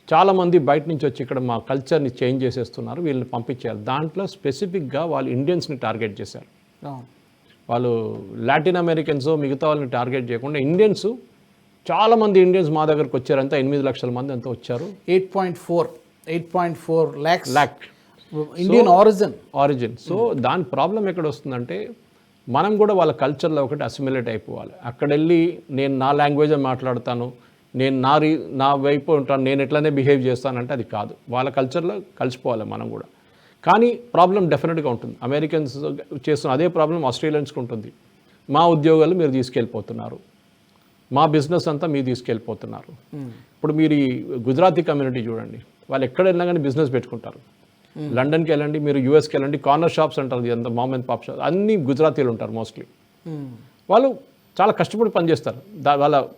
చాలామంది బయట నుంచి వచ్చి ఇక్కడ మా కల్చర్ని చేంజ్ చేసేస్తున్నారు, వీళ్ళని పంపించేయాలి. దాంట్లో స్పెసిఫిక్గా వాళ్ళు ఇండియన్స్ని టార్గెట్ చేశారు. వాళ్ళు లాటిన్ అమెరికన్స్ మిగతా వాళ్ళని టార్గెట్ చేయకుండా ఇండియన్స్, చాలామంది ఇండియన్స్ మా దగ్గరకు వచ్చారంతా 8 లక్షల మంది అంతా వచ్చారు. 8.4 lakh ఇండియన్ ఆరిజిన్. సో దాని ప్రాబ్లం ఎక్కడ వస్తుందంటే మనం కూడా వాళ్ళ కల్చర్లో ఒకటి అసిమిలేట్ అయిపోవాలి. అక్కడ వెళ్ళి నేను నా లాంగ్వేజ్ మాట్లాడతాను, నేను నా వైపు ఉంటాను, నేను ఎట్లనే బిహేవ్ చేస్తానంటే అది కాదు, వాళ్ళ కల్చర్లో కలిసిపోవాలి మనం కూడా. కానీ ప్రాబ్లం డెఫినెట్గా ఉంటుంది, అమెరికన్స్ చేస్తున్న అదే ప్రాబ్లం ఆస్ట్రేలియన్స్కి ఉంటుంది. మా ఉద్యోగాలు మీరు తీసుకెళ్ళిపోతున్నారు, మా బిజినెస్ అంతా మీరు తీసుకెళ్ళిపోతున్నారు. ఇప్పుడు మీరు ఈ గుజరాతీ కమ్యూనిటీ చూడండి, వాళ్ళు ఎక్కడ వెళ్ళినా కానీ బిజినెస్ పెట్టుకుంటారు. లండన్కి వెళ్ళండి, మీరు యూఎస్కి వెళ్ళండి, కార్నర్ షాప్స్ అంటారు, ఎంత మామ్ అండ్ పాప్ షాప్స్ అన్నీ గుజరాతీలు ఉంటారు మోస్ట్లీ. వాళ్ళు చాలా కష్టపడి పనిచేస్తారు,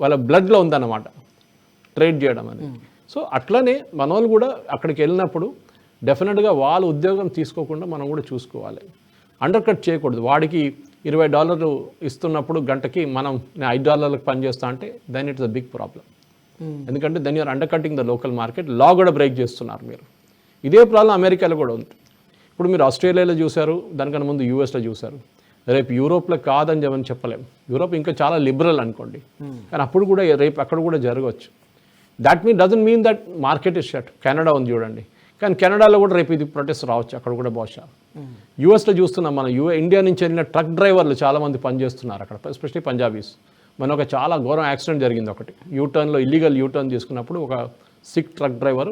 వాళ్ళ బ్లడ్లో ఉందన్నమాట ట్రేడ్ చేయడం అనేది. సో అట్లనే మన వాళ్ళు కూడా అక్కడికి వెళ్ళినప్పుడు డెఫినెట్గా వాళ్ళ ఉద్యోగం తీసుకోకుండా మనం కూడా చూసుకోవాలి, అండర్ కట్ చేయకూడదు. వాడికి $20 ఇస్తున్నప్పుడు గంటకి మనం నేను $5 పనిచేస్తా అంటే then it's a big problem. ఎందుకంటే then you're under cutting the local market, law కూడా బ్రేక్ చేస్తున్నారు మీరు. ఇదే ప్రాబ్లం అమెరికాలో కూడా ఉంది. ఇప్పుడు మీరు ఆస్ట్రేలియాలో చూశారు, దానికన్నా ముందు యూఎస్లో చూశారు. రేపు యూరోప్లో కాదని చెప్పలేము. యూరోప్ ఇంకా చాలా లిబరల్ అనుకోండి, కానీ అప్పుడు కూడా రేపు అక్కడ కూడా జరగవచ్చు. That doesn't mean that market is shut. Canada ఉంది చూడండి, కానీ కెనడాలో కూడా రేపు ఇది ప్రొటెస్ట్ రావచ్చు, అక్కడ కూడా బహుశా. యూఎస్లో చూస్తున్నాం మనం, ఇండియా నుంచి వెళ్ళిన ట్రక్ డ్రైవర్లు చాలామంది పనిచేస్తున్నారు అక్కడ, ఎస్పెషల్లీ పంజాబీస్. మన ఒక చాలా ఘోరం యాక్సిడెంట్ జరిగింది ఒకటి, యూటర్న్లో ఇల్లీగల్ యూటర్న్ తీసుకున్నప్పుడు ఒక సిక్ ట్రక్ డ్రైవర్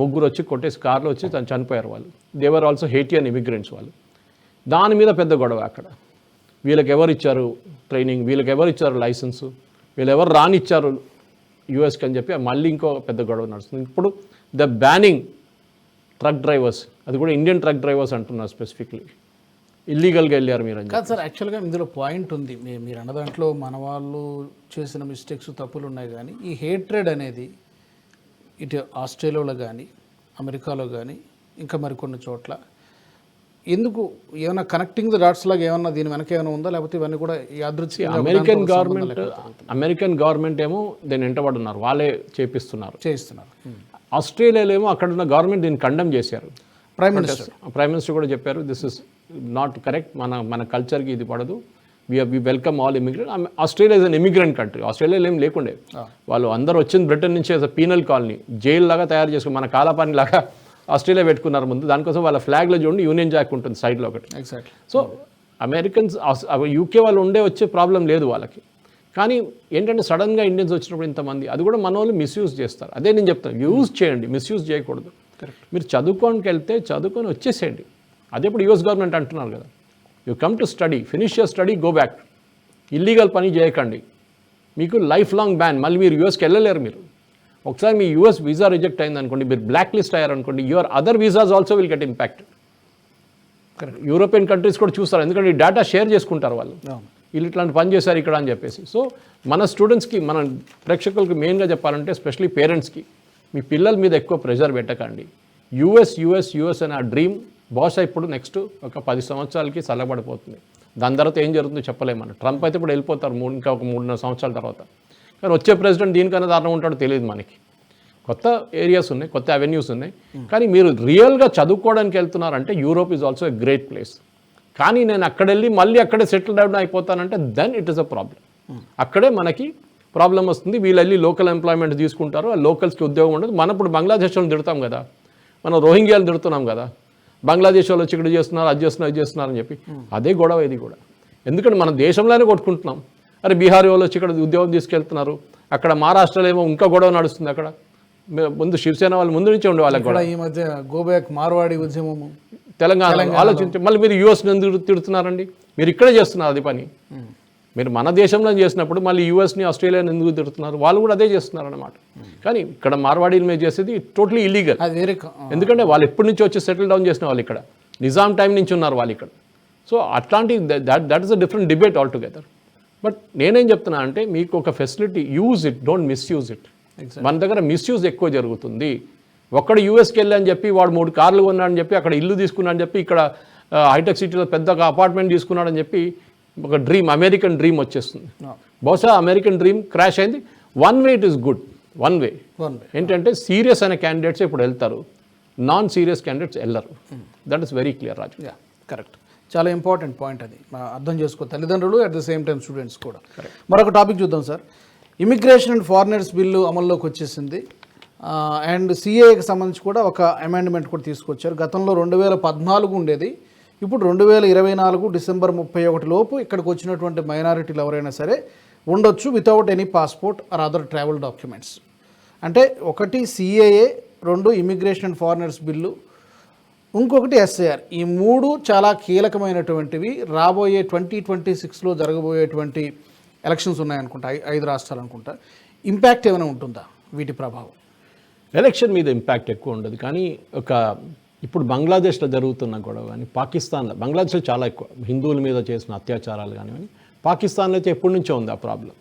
ముగ్గురు వచ్చి కొట్టేసి కార్లో వచ్చి తను చనిపోయారు వాళ్ళు. దేవర్ ఆల్సో హేటియన్ ఇమిగ్రెంట్స్ వాళ్ళు. దాని మీద పెద్ద గొడవ అక్కడ. వీళ్ళకి ఎవరు ఇచ్చారు ట్రైనింగ్, వీళ్ళకి ఎవరు ఇచ్చారు లైసెన్సు, వీళ్ళు ఎవరు రానిచ్చారు యూఎస్కి అని చెప్పి మళ్ళీ ఇంకో పెద్ద గొడవ నడుస్తుంది. ఇప్పుడు ద బ్యానింగ్ ట్రక్ డ్రైవర్స్, అది కూడా ఇండియన్ ట్రక్ డ్రైవర్స్ అంటున్నారు స్పెసిఫిక్లీ, ఇల్లీగల్గా వెళ్ళారు మీరు అని. కాదు సార్, యాక్చువల్గా ఇందులో పాయింట్ ఉంది. మీరు అన్న దాంట్లో మన వాళ్ళు చేసిన మిస్టేక్స్, తప్పులు ఉన్నాయి. కానీ ఈ హేట్రెడ్ అనేది ఇటు ఆస్ట్రేలియాలో కానీ అమెరికాలో కానీ ఇంకా మరికొన్ని చోట్ల ఎందుకు, ఏమైనా కనెక్టింగ్ ది డాట్స్ లాగా ఏమన్నా దీని వెనక ఏమైనా ఉందా, లేకపోతే ఇవన్నీ కూడా యాదృచ్ఛికంగా? అమెరికన్ గవర్నమెంట్ ఏమో దీన్ని వెంటబడున్నారు, వాళ్ళే చేయిస్తున్నారు. ఆస్ట్రేలియాలో ఏమో అక్కడ ఉన్న గవర్నమెంట్ దీన్ని కండెమ్ చేశారు. ప్రైమ్ మినిస్టర్ కూడా చెప్పారు, దిస్ ఇస్ నాట్ కరెక్ట్, మన కల్చర్కి ఇది పడదు, we welcome all immigrant. Australia is an immigrant country. ఆస్ట్రేలియాలో ఏం లేకుండే, వాళ్ళు అందరూ వచ్చింది బ్రిటన్ నుంచి పీనల్ కాలనీ, జైలు లాగా తయారు చేసుకుని మన కాలాపాని లాగా ఆస్ట్రేలియా పెట్టుకున్నారు ముందు. దానికోసం వాళ్ళ ఫ్లాగ్లో చూడండి యూనియన్ జాక్ ఉంటుంది సైడ్లో ఒకటి. సో అమెరికన్స్, యూకే వాళ్ళు వచ్చే ప్రాబ్లం లేదు వాళ్ళకి. కానీ ఏంటంటే సడన్గా ఇండియన్స్ వచ్చినప్పుడు ఇంతమంది, అది కూడా మన వాళ్ళు మిస్యూజ్ చేస్తారు. అదే నేను చెప్తాను, యూజ్ చేయండి, మిస్యూజ్ చేయకూడదు. మీరు చదువుకోనికి వెళ్తే చదువుకొని వచ్చేసేయండి. అదే ఇప్పుడు యూఎస్ గవర్నమెంట్ అంటున్నారు కదా, you come to study, finish your study, go back. Illegal పని చేయకండి, మీకు లైఫ్ లాంగ్ బ్యాన్. మళ్ళీ మీరు యూఎస్కి వెళ్ళలేరు. మీరు ఒకసారి మీ యూఎస్ వీసా రిజెక్ట్ అయింది అనుకోండి, మీరు బ్లాక్ లిస్ట్ అయ్యారనుకోండి, your other visas also will get impacted. European countries కూడా చూస్తారు, ఎందుకంటే ఈ డేటా షేర్ చేసుకుంటారు వాళ్ళు, వీళ్ళు ఇట్లాంటి పని చేశారు ఇక్కడ అని చెప్పేసి. సో మన స్టూడెంట్స్కి, మన ప్రేక్షకులకి మెయిన్గా చెప్పాలంటే, ఎస్పెషలీ పేరెంట్స్కి, మీ పిల్లల మీద ఎక్కువ ప్రెషర్ పెట్టకండి. యూఎస్ అనే ఆ డ్రీమ్ బహుశా ఇప్పుడు నెక్స్ట్ ఒక 10 సంవత్సరాలకి చల్లబడిపోతుంది. దాని తర్వాత ఏం జరుగుతుందో చెప్పలేము. మనం ట్రంప్ అయితే ఇప్పుడు వెళ్ళిపోతారు ఇంకా ఒక 3-4 సంవత్సరాల తర్వాత, కానీ వచ్చే ప్రెసిడెంట్ దీనికన్నా దారుణం ఉంటాడో తెలియదు మనకి. కొత్త ఏరియాస్ ఉన్నాయి, కొత్త అవెన్యూస్ ఉన్నాయి. కానీ మీరు రియల్గా చదువుకోవడానికి వెళ్తున్నారంటే Europe is also a great place. కానీ నేను అక్కడ వెళ్ళి మళ్ళీ అక్కడే సెటిల్ డౌన్ అయిపోతానంటే then it is a problem. అక్కడే మనకి ప్రాబ్లం వస్తుంది. వీళ్ళు వెళ్ళి లోకల్ ఎంప్లాయ్మెంట్ తీసుకుంటారు, ఆ లోకల్స్కి ఉద్యోగం ఉండదు. మనం ఇప్పుడు బంగ్లాదేశ్ వాళ్ళని తిడతాం కదా, మనం రోహింగ్యాలు తిడుతున్నాం కదా, బంగ్లాదేశ్ వాళ్ళు వచ్చి ఇక్కడ చేస్తున్నారు, అది చేస్తున్నారు అని చెప్పి. అదే గొడవ ఇది కూడా. ఎందుకంటే మన దేశంలోనే కొట్టుకుంటున్నాం. అరే బీహారీ వాళ్ళు వచ్చి ఇక్కడ ఉద్యోగం తీసుకెళ్తున్నారు, అక్కడ మహారాష్ట్రలో ఏమో ఇంకా గొడవ నడుస్తుంది. అక్కడ ముందు శివసేన వాళ్ళు ముందు నుంచే ఉండే వాళ్ళకి కూడా. ఈ మధ్య గోబ్యాక్ మార్వాడి ఉద్యమము తెలంగాణ ఆలోచించి మళ్ళీ మీరు యూఎస్ ఎందుకు తిడుతున్నారండి? మీరు ఇక్కడే చేస్తున్నారు అది పని. మీరు మన దేశంలో చేసినప్పుడు మళ్ళీ యూఎస్ని ఆస్ట్రేలియాని ఎందుకు తిడుతున్నారు? వాళ్ళు కూడా అదే చేస్తున్నారు అన్నమాట. కానీ ఇక్కడ మార్వాడీలు మీద చేసేది టోటలీ ఇల్లీగల్. ఎందుకంటే వాళ్ళు ఎప్పటి నుంచి వచ్చి సెటిల్ డౌన్ చేసిన వాళ్ళు ఇక్కడ, నిజాం టైం నుంచి ఉన్నారు వాళ్ళు ఇక్కడ. సో అట్లాంటి that is a different debate all together. But నేనేం చెప్తున్నా అంటే, మీకు ఒక facility, use it, don't misuse it. మన దగ్గర మిస్యూజ్ ఎక్కువ జరుగుతుంది. ఒక్కడు యూఎస్కి వెళ్ళి అని చెప్పి వాడు 3 కార్లు కొన్నాడని చెప్పి, అక్కడ ఇల్లు తీసుకున్నాడని చెప్పి, ఇక్కడ హైటెక్ సిటీలో పెద్దగా అపార్ట్మెంట్ తీసుకున్నాడని చెప్పి ఒక డ్రీమ్, అమెరికన్ డ్రీమ్ వచ్చేస్తుంది. బహుశా అమెరికన్ డ్రీమ్ క్రాష్ అయింది. One way it is good, one way ఏంటంటే సీరియస్ అనే క్యాండిడేట్స్ ఇప్పుడు వెళ్తారు, నాన్ సీరియస్ క్యాండిడేట్స్ వెళ్ళరు. That is very clear Raju. Correct, చాలా ఇంపార్టెంట్ పాయింట్ అది అర్థం చేసుకో తల్లిదండ్రులు, at the same time students కూడా. మరొక టాపిక్ చూద్దాం sir. Immigration and foreigners bill అమల్లోకి వచ్చేసింది. అండ్ సిఏకి సంబంధించి కూడా ఒక అమెండ్మెంట్ కూడా తీసుకొచ్చారు. గతంలో 2014 ఉండేది, ఇప్పుడు 2024 డిసెంబర్ 31 లోపు ఇక్కడికి వచ్చినటువంటి మైనారిటీలు ఎవరైనా సరే ఉండొచ్చు without any passport or other travel documents. అంటే ఒకటి CAA, 2 immigration and foreigners bill, ఇంకొకటి ఎస్ఐఆర్. ఈ 3 చాలా కీలకమైనటువంటివి. రాబోయే 2026లో జరగబోయేటువంటి ఎలక్షన్స్ ఉన్నాయనుకుంటా, 5 రాష్ట్రాలు అనుకుంటా. ఇంపాక్ట్ ఏమైనా ఉంటుందా వీటి ప్రభావం? ఎలక్షన్ మీద ఇంపాక్ట్ ఎక్కువ ఉండదు. కానీ ఇప్పుడు బంగ్లాదేశ్లో జరుగుతున్న గొడవ కానీ, పాకిస్తాన్లో, బంగ్లాదేశ్లో చాలా ఎక్కువ హిందువుల మీద చేసిన అత్యాచారాలు కానివ్వండి, పాకిస్తాన్లో అయితే ఎప్పటి నుంచో ఉంది ఆ ప్రాబ్లం.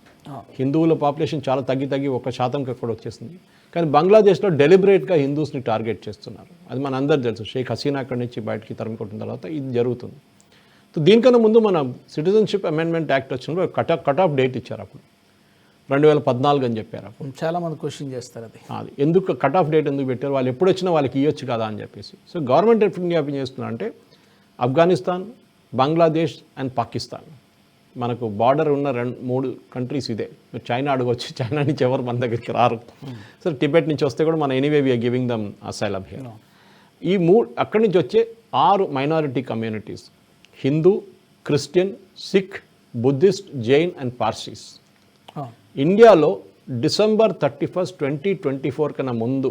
హిందువుల పాపులేషన్ చాలా తగ్గి 1% అక్కడ వచ్చేసింది. కానీ బంగ్లాదేశ్లో డెలిబరేట్గా హిందూస్ని టార్గెట్ చేస్తున్నారు. అది మన అందరు తెలుసు. షేక్ హసీనా అక్కడి నుంచి బయటికి తరిమికొట్టిన తర్వాత ఇది జరుగుతుంది. సో దీనికన్నా ముందు మన సిటిజన్షిప్ అమెండ్మెంట్ యాక్ట్ వచ్చినప్పుడు కట్ ఆఫ్ డేట్ ఇచ్చారు. అప్పుడు 2014 అని చెప్పారు అప్పుడు. చాలామంది క్వశ్చన్ చేస్తారు అది ఎందుకు కట్ ఆఫ్ డేట్ ఎందుకు పెట్టారు, వాళ్ళు ఎప్పుడు వచ్చినా వాళ్ళకి ఇవ్వచ్చు కదా అని చెప్పేసి. సో గవర్నమెంట్ ఆఫ్ ఇండియా ఏం చేస్తున్నారంటే ఆఫ్ఘనిస్తాన్, బంగ్లాదేశ్ అండ్ పాకిస్తాన్, మనకు బార్డర్ ఉన్న 3 కంట్రీస్ ఇదే. మీరు చైనా అడగవచ్చు, చైనా నుంచి ఎవరు మన దగ్గరికి రారు. సో టిబెట్ నుంచి వస్తే కూడా మన anyway we are giving them asylum here. ఈ అక్కడి నుంచి వచ్చే 6 minority communities, Hindu, Christian, Sikh, Buddhist, Jain and Parsis. ఇండియాలో డిసెంబర్ 31, 2024 కన్నా ముందు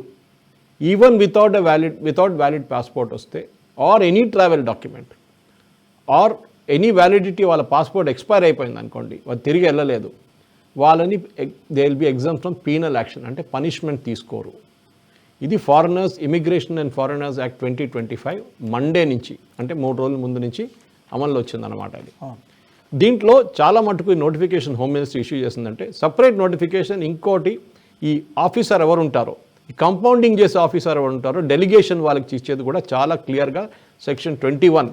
ఈవెన్ వితౌట్ వ్యాలిడ్ పాస్పోర్ట్ వస్తే or any travel document or any validity, వాళ్ళ పాస్పోర్ట్ ఎక్స్పైర్ అయిపోయింది అనుకోండి, వాళ్ళు తిరిగి వెళ్ళలేదు, వాళ్ళని they will be exempt from penal action, అంటే పనిష్మెంట్ తీసుకోరు. ఇది foreigners immigration and foreigners act 2025 Monday నుంచి, అంటే 3 రోజుల ముందు నుంచి అమల్లో వచ్చిందన్నమాట. అది దీంట్లో చాలా మటుకు ఈ నోటిఫికేషన్ హోమ్ మినిస్ట్రీ ఇష్యూ చేసిందంటే సపరేట్ నోటిఫికేషన్. ఇంకోటి, ఈ ఆఫీసర్ ఎవరు ఉంటారో, ఈ కంపౌండింగ్ చేసే ఆఫీసర్ ఎవరు ఉంటారో డెలిగేషన్ వాళ్ళకి ఇచ్చేది కూడా చాలా క్లియర్గా section 21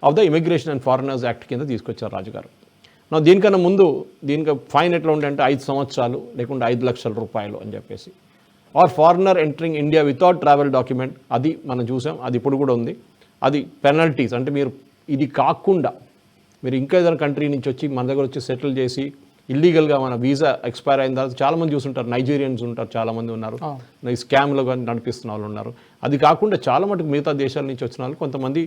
of the immigration and foreigners act కింద తీసుకొచ్చారు రాజుగారు. దీనికన్నా ముందు దీనికి ఫైన్ ఎట్లా ఉండే 5 సంవత్సరాలు లేకుంటే 5 లక్షల రూపాయలు అని చెప్పేసి. Or foreigner entering India without travel document, అది మనం చూసాం, అది ఇప్పుడు కూడా ఉంది. అది పెనల్టీస్, అంటే మీరు ఇది కాకుండా మీరు ఇంకా ఏదైనా కంట్రీ నుంచి వచ్చి మన దగ్గర వచ్చి సెటిల్ చేసి ఇల్లీగల్గా మన వీసా ఎక్స్పైర్ అయిన తర్వాత చాలామంది చూస్తుంటారు, నైజీరియన్స్ ఉంటారు, చాలామంది ఉన్నారు, ఈ స్కామ్లో కానీ నడిపిస్తున్న వాళ్ళు ఉన్నారు. అది కాకుండా చాలా మటుకు మిగతా దేశాల నుంచి వచ్చిన వాళ్ళు కొంతమంది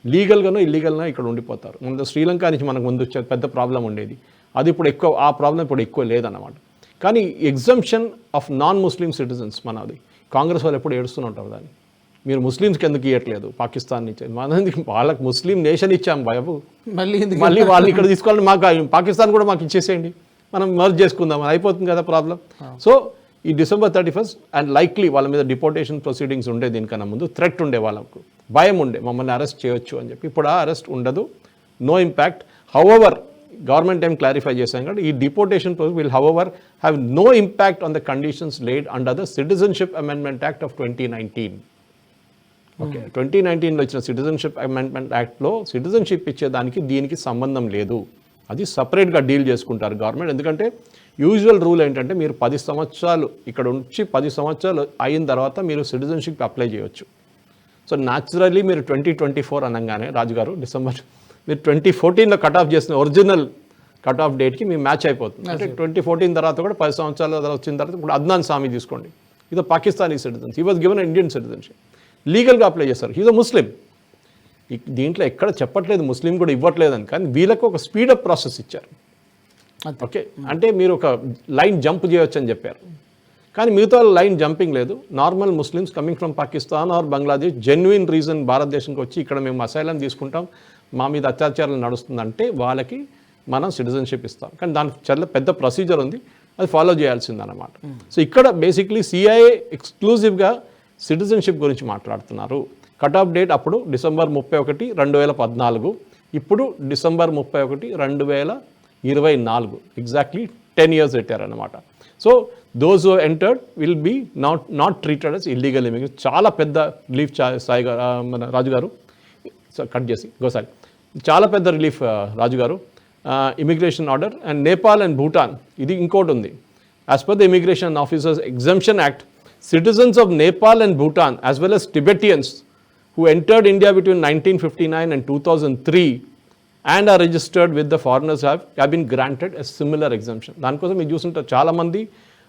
లీగల్గానో ఇల్లీగల్గా ఇక్కడ ఉండిపోతారు. మన శ్రీలంక నుంచి మనకు ముందు వచ్చే పెద్ద ప్రాబ్లం ఉండేది, అది ఇప్పుడు ఎక్కువ, ఆ ప్రాబ్లం ఇప్పుడు ఎక్కువ లేదన్నమాట. కానీ exemption of non Muslim citizens మనది, కాంగ్రెస్ వాళ్ళు ఎప్పుడు ఏడుస్తూనే ఉంటారు దాన్ని, మీరు ముస్లిమ్స్కి ఎందుకు ఇవ్వట్లేదు, పాకిస్తాన్ నుంచి, మనది వాళ్ళకి ముస్లిం నేషన్ ఇచ్చాం బాబు, మళ్ళీ వాళ్ళు ఇక్కడ తీసుకోవాలని మాకు పాకిస్తాన్ కూడా మాకు ఇచ్చేసేయండి, మనం మర్జ్ చేసుకుందాం, అయిపోతుంది కదా ప్రాబ్లం. సో ఈ డిసెంబర్ 31 అండ్ లైక్లీ వాళ్ళ మీద డిపోర్టేషన్ ప్రొసీడింగ్స్ ఉండే, దీనికన్నా ముందు థ్రెట్ ఉండే, వాళ్ళకు భయం ఉండే మమ్మల్ని అరెస్ట్ చేయొచ్చు అని చెప్పి. ఇప్పుడు ఆ అరెస్ట్ ఉండదు, నో ఇంపాక్ట్. హౌఎవర్ గవర్నమెంట్ ఏం క్లారిఫై చేశాం కాబట్టి ఈ deportation process will however have no impact on the conditions laid under the citizenship amendment act of 2019. Okay, 2019లో ఇచ్చిన సిటిజన్షిప్ అమెండ్మెంట్ యాక్ట్లో సిటిజన్షిప్ ఇచ్చేదానికి దీనికి సంబంధం లేదు, అది సపరేట్గా డీల్ చేసుకుంటారు గవర్నమెంట్. ఎందుకంటే యూజువల్ రూల్ ఏంటంటే మీరు 10 సంవత్సరాలు ఇక్కడ ఉంచి 10 సంవత్సరాలు అయిన తర్వాత మీరు సిటిజన్షిప్ అప్లై చేయొచ్చు. సో న్యాచురల్లీ మీరు 2024 అనగానే రాజుగారు డిసెంబర్, మీరు 2014లో కట్ ఆఫ్ చేసిన ఒరిజినల్ కట్ ఆఫ్ డేట్కి మీ మ్యాచ్ అయిపోతుంది. అంటే 2014 తర్వాత కూడా 10 సంవత్సరాల వచ్చిన తర్వాత ఇప్పుడు అద్నాన్ సామి తీసుకోండి, ఇది Pakistani citizens, he was given Indian citizenship, లీగల్గా అప్లై చేస్తారు, హీజ్ అ ముస్లిం. దీంట్లో ఎక్కడ చెప్పట్లేదు ముస్లిం కూడా ఇవ్వట్లేదని, కానీ వీళ్ళకు ఒక స్పీడప్ ప్రాసెస్ ఇచ్చారు. ఓకే, అంటే మీరు ఒక లైన్ జంప్ చేయొచ్చు అని చెప్పారు, కానీ మిగతా లైన్ జంపింగ్ లేదు. Normal Muslims coming from Pakistan or Bangladesh genuine reason భారతదేశంకి వచ్చి ఇక్కడ మేము అసైలం తీసుకుంటాం, మా మీద అత్యాచారాలు నడుస్తుందంటే వాళ్ళకి మనం సిటిజన్షిప్ ఇస్తాం. కానీ దానికి చాలా పెద్ద ప్రొసీజర్ ఉంది, అది ఫాలో చేయాల్సిందన్నమాట. సో ఇక్కడ బేసిక్లీ సిఐఏ ఎక్స్క్లూజివ్గా సిటిజన్షిప్ గురించి మాట్లాడుతున్నారు. కట్ ఆఫ్ డేట్ అప్పుడు డిసెంబర్ 31, 2014, ఇప్పుడు డిసెంబర్ 31, 2024, ఎగ్జాక్ట్లీ 10 years పెట్టారనమాట. So those who entered will be not treated as illegal immigrant. చాలా పెద్ద రిలీఫ్ సాయి గారు, మన రాజుగారు కట్ చేసి గోసారి, చాలా పెద్ద రిలీఫ్ రాజుగారు. Immigration order and Nepal and Bhutan, ఇది ఇంకోటి ఉంది. As per the immigration officers exemption act, citizens of Nepal and Bhutan as well as Tibetans who entered India between 1959 and 2003 and are registered with the foreigners have been granted a similar exemption. దానికోసం మీరు చూస్తుంటారు చాలామంది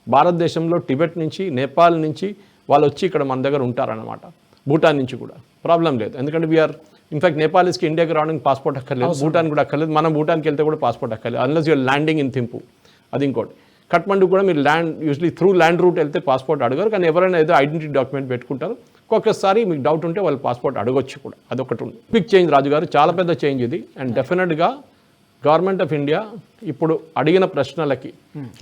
భారతదేశంలో Tibet నుంచి, నేపాల్ నుంచి వాళ్ళు వచ్చి ఇక్కడ మన దగ్గర ఉంటారన్నమాట, భూటాన్ నుంచి కూడా ప్రాబ్లం లేదు. ఎందుకంటే వీఆర్ ఇన్ఫాక్ట్ నేపాలీస్కి ఇండియాకి రావడానికి పాస్పోర్ట్ అక్కర్లేదు, భూటాన్ కూడా అక్కర్లేదు, మనం భూటాన్కి వెళ్తే కూడా పాస్పోర్ట్ అక్కర్లేదు unless you are landing in Thimphu. అది ఇంకోటి. కట్మండు కూడా మీరు యూజువలీ త్రూ ల్యాండ్ రూట్ వెళ్తే పాస్పోర్ట్ అడగరు, కానీ ఎవరైనా ఏదో ఐడెంటిటీ డాక్యుమెంట్ పెట్టుకుంటారు. ఒక్కొక్కసారి మీకు డౌట్ ఉంటే వాళ్ళు పాస్పోర్ట్ అడగొచ్చు కూడా, అదొకటి ఉంది. బిగ్ చేంజ్ రాజుగారు, చాలా పెద్ద చేంజ్ ఇది. అండ్ డెఫినెట్గా గవర్నమెంట్ ఆఫ్ ఇండియా ఇప్పుడు అడిగిన ప్రశ్నలకి,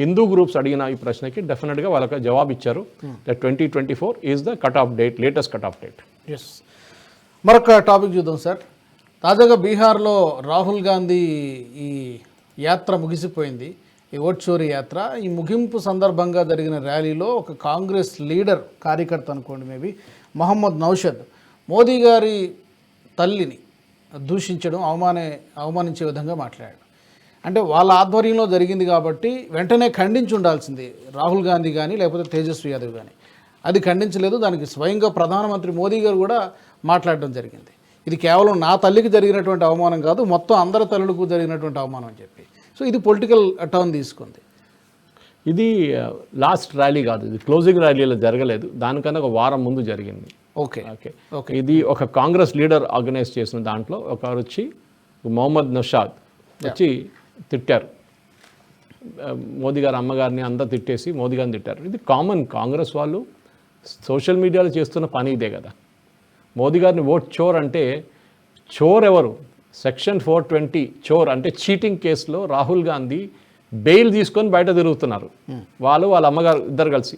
హిందూ గ్రూప్స్ అడిగిన ఈ ప్రశ్నకి డెఫినెట్గా వాళ్ళకి జవాబు ఇచ్చారు. That 2024 is the cut off date, latest cut off date. Yes, మరొక టాపిక్ చూద్దాం సార్. తాజాగా బీహార్లో రాహుల్ గాంధీ ఈ యాత్ర ముగిసిపోయింది, ఈ ఓట్ చోరీ యాత్ర. ఈ ముగింపు సందర్భంగా జరిగిన ర్యాలీలో ఒక కాంగ్రెస్ లీడర్, కార్యకర్త అనుకోండి మేబీ, మహమ్మద్ నౌషద్, మోదీ గారి తల్లిని దూషించడం, అవమానించే విధంగా మాట్లాడాడు. అంటే వాళ్ళ ఆధ్వర్యంలో జరిగింది కాబట్టి వెంటనే ఖండించి ఉండాల్సింది రాహుల్ గాంధీ కానీ లేకపోతే తేజస్వి యాదవ్ కానీ. అది ఖండించలేదు. దానికి స్వయంగా ప్రధానమంత్రి మోదీ గారు కూడా మాట్లాడడం జరిగింది. ఇది కేవలం నా తల్లికి జరిగినటువంటి అవమానం కాదు, మొత్తం అందరి తల్లులకు జరిగినటువంటి అవమానం అని చెప్పి. సో ఇది పొలిటికల్ టర్న్ తీసుకుంది. ఇది లాస్ట్ ర్యాలీ కాదు, ఇది క్లోజింగ్ ర్యాలీలో జరగలేదు, దానికన్నా ఒక వారం ముందు జరిగింది. ఓకే ఓకే ఓకే ఇది ఒక కాంగ్రెస్ లీడర్ ఆర్గనైజ్ చేసిన దాంట్లో ఒకరు వచ్చి మొహమ్మద్ నషాద్ వచ్చి తిట్టారు. మోదీ గారు అమ్మగారిని అంతా తిట్టేసి మోదీ గారిని తిట్టారు. ఇది కామన్, కాంగ్రెస్ వాళ్ళు సోషల్ మీడియాలో చేస్తున్న పని ఇదే కదా. మోదీ గారిని ఓట్ చోర్ అంటే, చోర్ ఎవరు? సెక్షన్ 420 చోర్ అంటే చీటింగ్ కేసులో రాహుల్ గాంధీ బెయిల్ తీసుకొని బయట తిరుగుతున్నారు. వాళ్ళ అమ్మగారు ఇద్దరు కలిసి.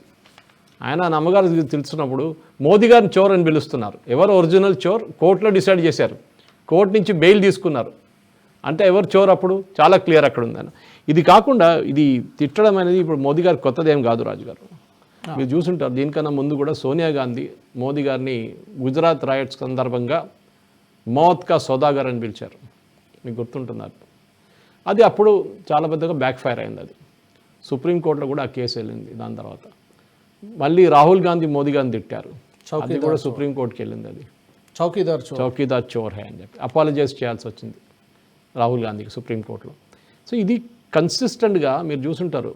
ఆయన అమ్మగారు తెలుస్తున్నప్పుడు మోదీ గారిని చోర్ అని పిలుస్తున్నారు. ఎవరు ఒరిజినల్ చోర్? కోర్టులో డిసైడ్ చేశారు, కోర్టు నుంచి బెయిల్ తీసుకున్నారు. అంటే ఎవరు చోర్? అప్పుడు చాలా క్లియర్ అక్కడ ఉందని. ఇది కాకుండా ఇది తిట్టడం అనేది ఇప్పుడు మోదీ గారు కొత్తదేం కాదు రాజు గారు. మీరు చూసుంటారు, దీనికన్నా ముందు కూడా సోనియా గాంధీ మోదీ గారిని గుజరాత్ రైట్స్ సందర్భంగా మౌత్ కా సౌదాగర్ అని పిలిచారు. మీకు గుర్తుంటున్నారు. అది అప్పుడు చాలా పెద్దగా బ్యాక్ ఫైర్ అయింది. అది సుప్రీంకోర్టులో కూడా ఆ కేసు వెళ్ళింది. దాని తర్వాత మళ్ళీ రాహుల్ గాంధీ మోదీ గారిని తిట్టారు, అది కూడా సుప్రీంకోర్టుకి వెళ్ళింది. అది చౌకీదార్ చోర్ హై అని చెప్పి అపాలజైజ్ చేయాల్సి వచ్చింది రాహుల్ గాంధీకి సుప్రీంకోర్టులో. సో ఇది కన్సిస్టెంట్గా మీరు చూసుంటారు.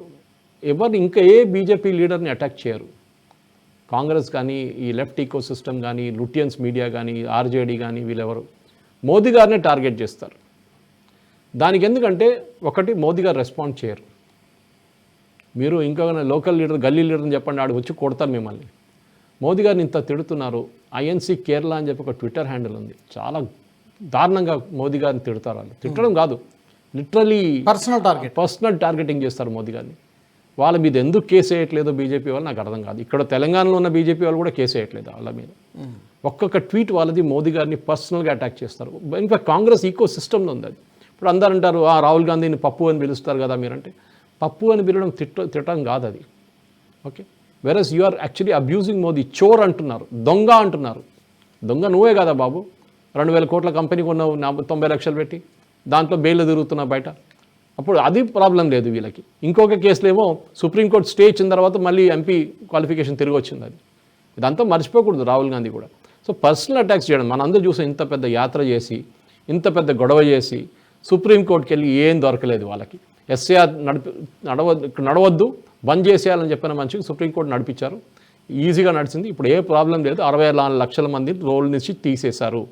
ఎవరు ఇంకా ఏ బీజేపీ లీడర్ని అటాక్ చేయరు. కాంగ్రెస్ కానీ, ఈ లెఫ్ట్ ఈకో సిస్టమ్ కానీ, లుటియన్స్ మీడియా కానీ, ఆర్జేడీ కానీ, వీళ్ళెవరు మోదీ గారినే టార్గెట్ చేస్తారు. దానికి ఎందుకంటే ఒకటి, మోదీ గారు రెస్పాండ్ చేయరు. మీరు ఇంకా లోకల్ లీడర్, గల్లీ లీడర్ని చెప్పండి, ఆడికి వచ్చి కొడతారు మిమ్మల్ని. మోదీ గారిని ఇంత తిడుతున్నారు. ఐఎన్సీ కేరళ అని చెప్పి ఒక ట్విట్టర్ హ్యాండిల్ ఉంది, చాలా దారుణంగా మోదీ గారిని తిడతారు. వాళ్ళు తిట్టడం కాదు, లిటరలీ పర్సనల్ టార్గెటింగ్ చేస్తారు మోదీ గారిని. వాళ్ళ మీద ఎందుకు కేసు వేయట్లేదో బీజేపీ వాళ్ళు నాకు అర్థం కాదు. ఇక్కడ తెలంగాణలో ఉన్న బీజేపీ వాళ్ళు కూడా కేసు వేయట్లేదు వాళ్ళ మీద. ఒక్కొక్క ట్వీట్ వాళ్ళది మోదీ గారిని పర్సనల్గా అటాక్ చేస్తారు. ఇంకా కాంగ్రెస్ ఈకో సిస్టమ్లో ఉంది అది. ఇప్పుడు అందరూ అంటారు రాహుల్ గాంధీని పప్పు అని పిలుస్తారు కదా మీరంటే, పప్పు అని పిలవడం తిట్టడం కాదు అది. Okay, versus you are actually abusing Modi. చోర్ అంటున్నారు, దొంగ అంటున్నారు. దొంగ నువ్వే కదా బాబు, 2000 కోట్ల కంపెనీ కొన్నావు 90 లక్షలు పెట్టి, దాంట్లో బెయిల్ తిరుగుతున్నావు బయట. అప్పుడు అది ప్రాబ్లం లేదు వీళ్ళకి. ఇంకొక కేసులో ఏమో సుప్రీంకోర్టు స్టే ఇచ్చిన తర్వాత మళ్ళీ ఎంపీ క్వాలిఫికేషన్ తిరిగి వచ్చింది. అది ఇదంతా మర్చిపోకూడదు రాహుల్ గాంధీ కూడా. సో పర్సనల్ అటాక్స్ చేయడం, మనందరూ చూసాం. ఇంత పెద్ద యాత్ర చేసి, ఇంత పెద్ద గొడవ చేసి, సుప్రీంకోర్టుకి వెళ్ళి ఏం దొరకలేదు వాళ్ళకి. ఎస్ఏఆర్ నడవద్దు, బంద్ చేసేయాలని చెప్పిన మనిషికి సుప్రీంకోర్టు నడిపించారు, ఈజీగా నడిచింది. ఇప్పుడు ఏ ప్రాబ్లం లేదు. 64 లక్షల మంది రోల్ నుంచి తీసేశారు.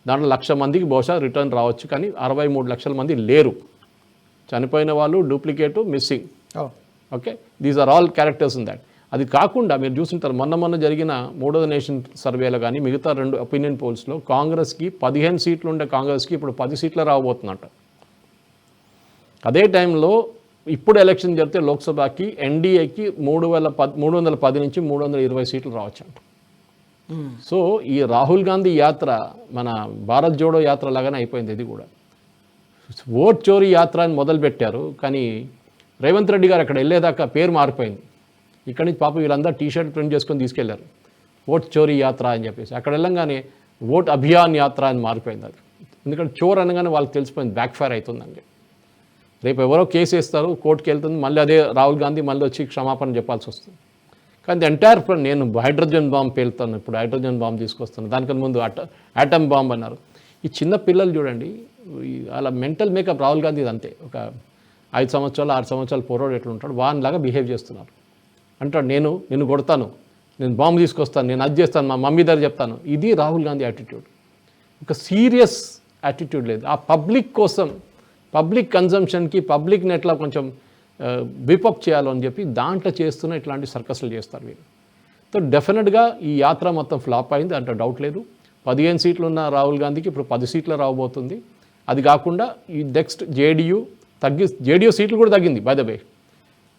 దాంట్లో 1,00,000 మందికి బహుశా రిటర్న్ రావచ్చు, కానీ 63 లక్షల మంది లేరు. చనిపోయిన వాళ్ళు, duplicate, missing. Okay, these are all characters in that. అది కాకుండా మీరు చూస్తుంటారు, మొన్న జరిగిన 3వ నేషన్ సర్వేలో కానీ మిగతా 2 ఒపీనియన్ పోల్స్లో కాంగ్రెస్కి 15 సీట్లు ఉండే కాంగ్రెస్కి ఇప్పుడు 10 సీట్లు రాబోతున్నట్ట. అదే టైంలో ఇప్పుడు ఎలక్షన్ జరిగితే లోక్సభకి ఎన్డీఏకి 310 నుంచి 320 సీట్లు రావచ్చు అంట. సో ఈ రాహుల్ గాంధీ యాత్ర మన భారత్ జోడో యాత్ర లాగానే అయిపోయింది. ఇది కూడా ఓట్ చోరీ యాత్ర అని మొదలుపెట్టారు, కానీ రేవంత్ రెడ్డి గారు అక్కడ వెళ్ళేదాకా పేరు మారిపోయింది. ఇక్కడి నుంచి పాపం వీళ్ళందరూ టీషర్ట్ ప్రింట్ చేసుకొని తీసుకెళ్లారు, ఓట్ చోరీ యాత్ర అని చెప్పేసి. అక్కడ వెళ్ళంగానే ఓట్ అభియాన్ యాత్ర అని మారిపోయింది అది. ఎందుకంటే చోర్ అనగానే వాళ్ళకి తెలిసిపోయింది బ్యాక్ ఫైర్ అవుతుందండి. రేపు ఎవరో కేసు వేస్తారు, కోర్టుకి వెళ్తుంది, మళ్ళీ అదే రాహుల్ గాంధీ మళ్ళీ వచ్చి క్షమాపణ చెప్పాల్సి వస్తుంది. కానీ ఎంటైర్ నేను హైడ్రోజన్ బాంబ్ పేలుతాను, ఇప్పుడు హైడ్రోజన్ బాంబ్ తీసుకొస్తాను, దానికన్నా ముందు ఆటమ్ బాంబ్ అన్నారు. ఈ చిన్న పిల్లలు చూడండి, అలా మెంటల్ మేకప్ రాహుల్ గాంధీ అంతే. ఒక 5 సంవత్సరాలు 6 సంవత్సరాలు పోరాడు ఎట్లా ఉంటాడు, వానిలాగా బిహేవ్ చేస్తున్నారు. అంటాడు నిన్ను కొడతాను, నేను బాంబు తీసుకొస్తాను, నేను అది చేస్తాను, మా మమ్మీ దగ్గర చెప్తాను. ఇది రాహుల్ గాంధీ యాటిట్యూడ్. ఒక సీరియస్ యాటిట్యూడ్ లేదు. ఆ పబ్లిక్ కోసం, పబ్లిక్ కన్జంప్షన్కి, పబ్లిక్ని ఎట్లా కొంచెం విపప్ చేయాలని చెప్పి దాంట్లో చేస్తున్న ఇట్లాంటి సర్కస్లు చేస్తారు వీళ్ళు. సో డెఫినెట్గా ఈ యాత్ర మొత్తం ఫ్లాప్ అయింది అంటే డౌట్ లేదు. 15 సీట్లు ఉన్న రాహుల్ గాంధీకి ఇప్పుడు 10 సీట్లు రాబోతుంది. అది కాకుండా ఈ నెక్స్ట్ జేడీయూ సీట్లు కూడా తగ్గింది. బై ద వే,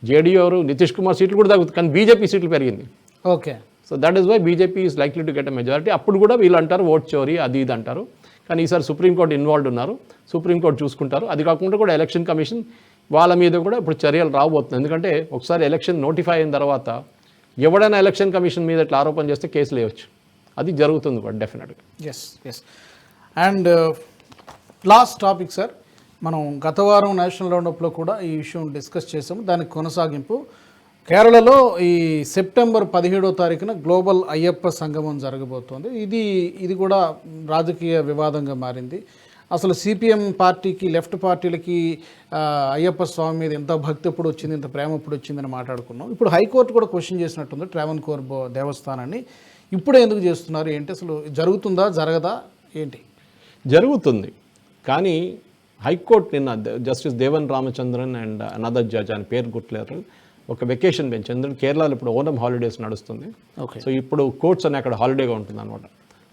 జేడీయూ ఎవరు, నితీష్ కుమార్ సీట్లు కూడా తగ్గుతుంది, కానీ బీజేపీ సీట్లు పెరిగింది. Okay, so that is why BJP is likely to get a majority. అప్పుడు కూడా వీళ్ళు అంటారు ఓట్ చోరీ అది ఇది అంటారు, కానీ ఈసారి సుప్రీంకోర్టు ఇన్వాల్వ్డ్ ఉన్నారు, సుప్రీంకోర్టు చూసుకుంటారు. అది కాకుండా కూడా ఎలక్షన్ కమిషన్ వాళ్ళ మీద కూడా ఇప్పుడు చర్యలు రాబోతుంది. ఎందుకంటే ఒకసారి ఎలక్షన్ నోటిఫై అయిన తర్వాత ఎవడైనా ఎలక్షన్ కమిషన్ మీద ఇట్లా ఆరోపణ చేస్తే కేసులు వేయవచ్చు. అది జరుగుతుంది కూడా డెఫినెట్గా. Yes. And last topic sir, మనం గత వారం నేషనల్ రౌండప్లో కూడా ఈ విషయం డిస్కస్ చేసాము. దానికి కొనసాగింపు కేరళలో ఈ సెప్టెంబర్ 17వ తారీఖున గ్లోబల్ అయ్యప్ప సంగమం జరగబోతోంది. ఇది కూడా రాజకీయ వివాదంగా మారింది. అసలు సిపిఎం పార్టీకి, లెఫ్ట్ పార్టీలకి అయ్యప్ప స్వామి మీద ఎంత భక్తి ఎప్పుడు వచ్చింది, ఎంత ప్రేమ ఎప్పుడు వచ్చిందని మాట్లాడుకున్నాం. ఇప్పుడు హైకోర్టు కూడా క్వశ్చన్ చేసినట్టుంది ట్రావెన్కోర్ దేవస్థానాన్ని. ఇప్పుడే ఎందుకు చేస్తున్నారు, ఏంటి అసలు జరుగుతుందా జరగదా ఏంటి? జరుగుతుంది, కానీ హైకోర్టు నిన్న justice Devan Ramachandran and another judge అని పేరు గుర్తులేరు ఒక వెకేషన్ బెంచ్. ఎందుకంటే కేరళలో ఇప్పుడు ఓనం హాలిడేస్ నడుస్తుంది. ఓకే. సో ఇప్పుడు కోర్ట్స్ అని అక్కడ హాలిడేగా ఉంటుంది అనమాట.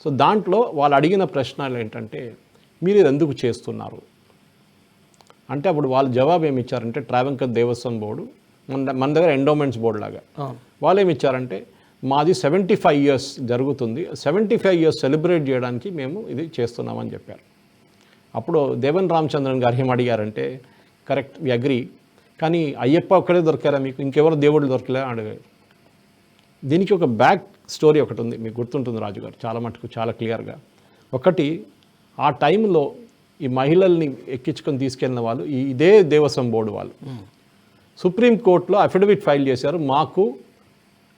సో దాంట్లో వాళ్ళు అడిగిన ప్రశ్నలు ఏంటంటే, మీరు ఇది ఎందుకు చేస్తున్నారు అంటే, అప్పుడు వాళ్ళు జవాబు ఏమి ఇచ్చారంటే, ట్రావెన్కోర్ దేవస్థానం బోర్డు మన దగ్గర ఎండోమెంట్స్ బోర్డు లాగా వాళ్ళు ఏమి ఇచ్చారంటే, మాది 75 years జరుగుతుంది, 75 years సెలబ్రేట్ చేయడానికి మేము ఇది చేస్తున్నామని చెప్పారు. అప్పుడు దేవన్ రామచంద్రన్ గారు ఏం అడిగారంటే, కరెక్ట్ వి అగ్రీ, కానీ అయ్యప్ప ఒక్కడే దొరికారా మీకు, ఇంకెవరు దేవుళ్ళు దొరకలే అడిగారు. దీనికి ఒక బ్యాక్ స్టోరీ ఒకటి ఉంది, మీకు గుర్తుంటుంది రాజుగారు, చాలా మటుకు చాలా క్లియర్గా. ఒకటి, ఆ టైంలో ఈ మహిళల్ని ఎక్కించుకొని తీసుకెళ్ళిన వాళ్ళు ఇదే దేవస్వం బోర్డు వాళ్ళు సుప్రీంకోర్టులో అఫిడవిట్ ఫైల్ చేశారు, మాకు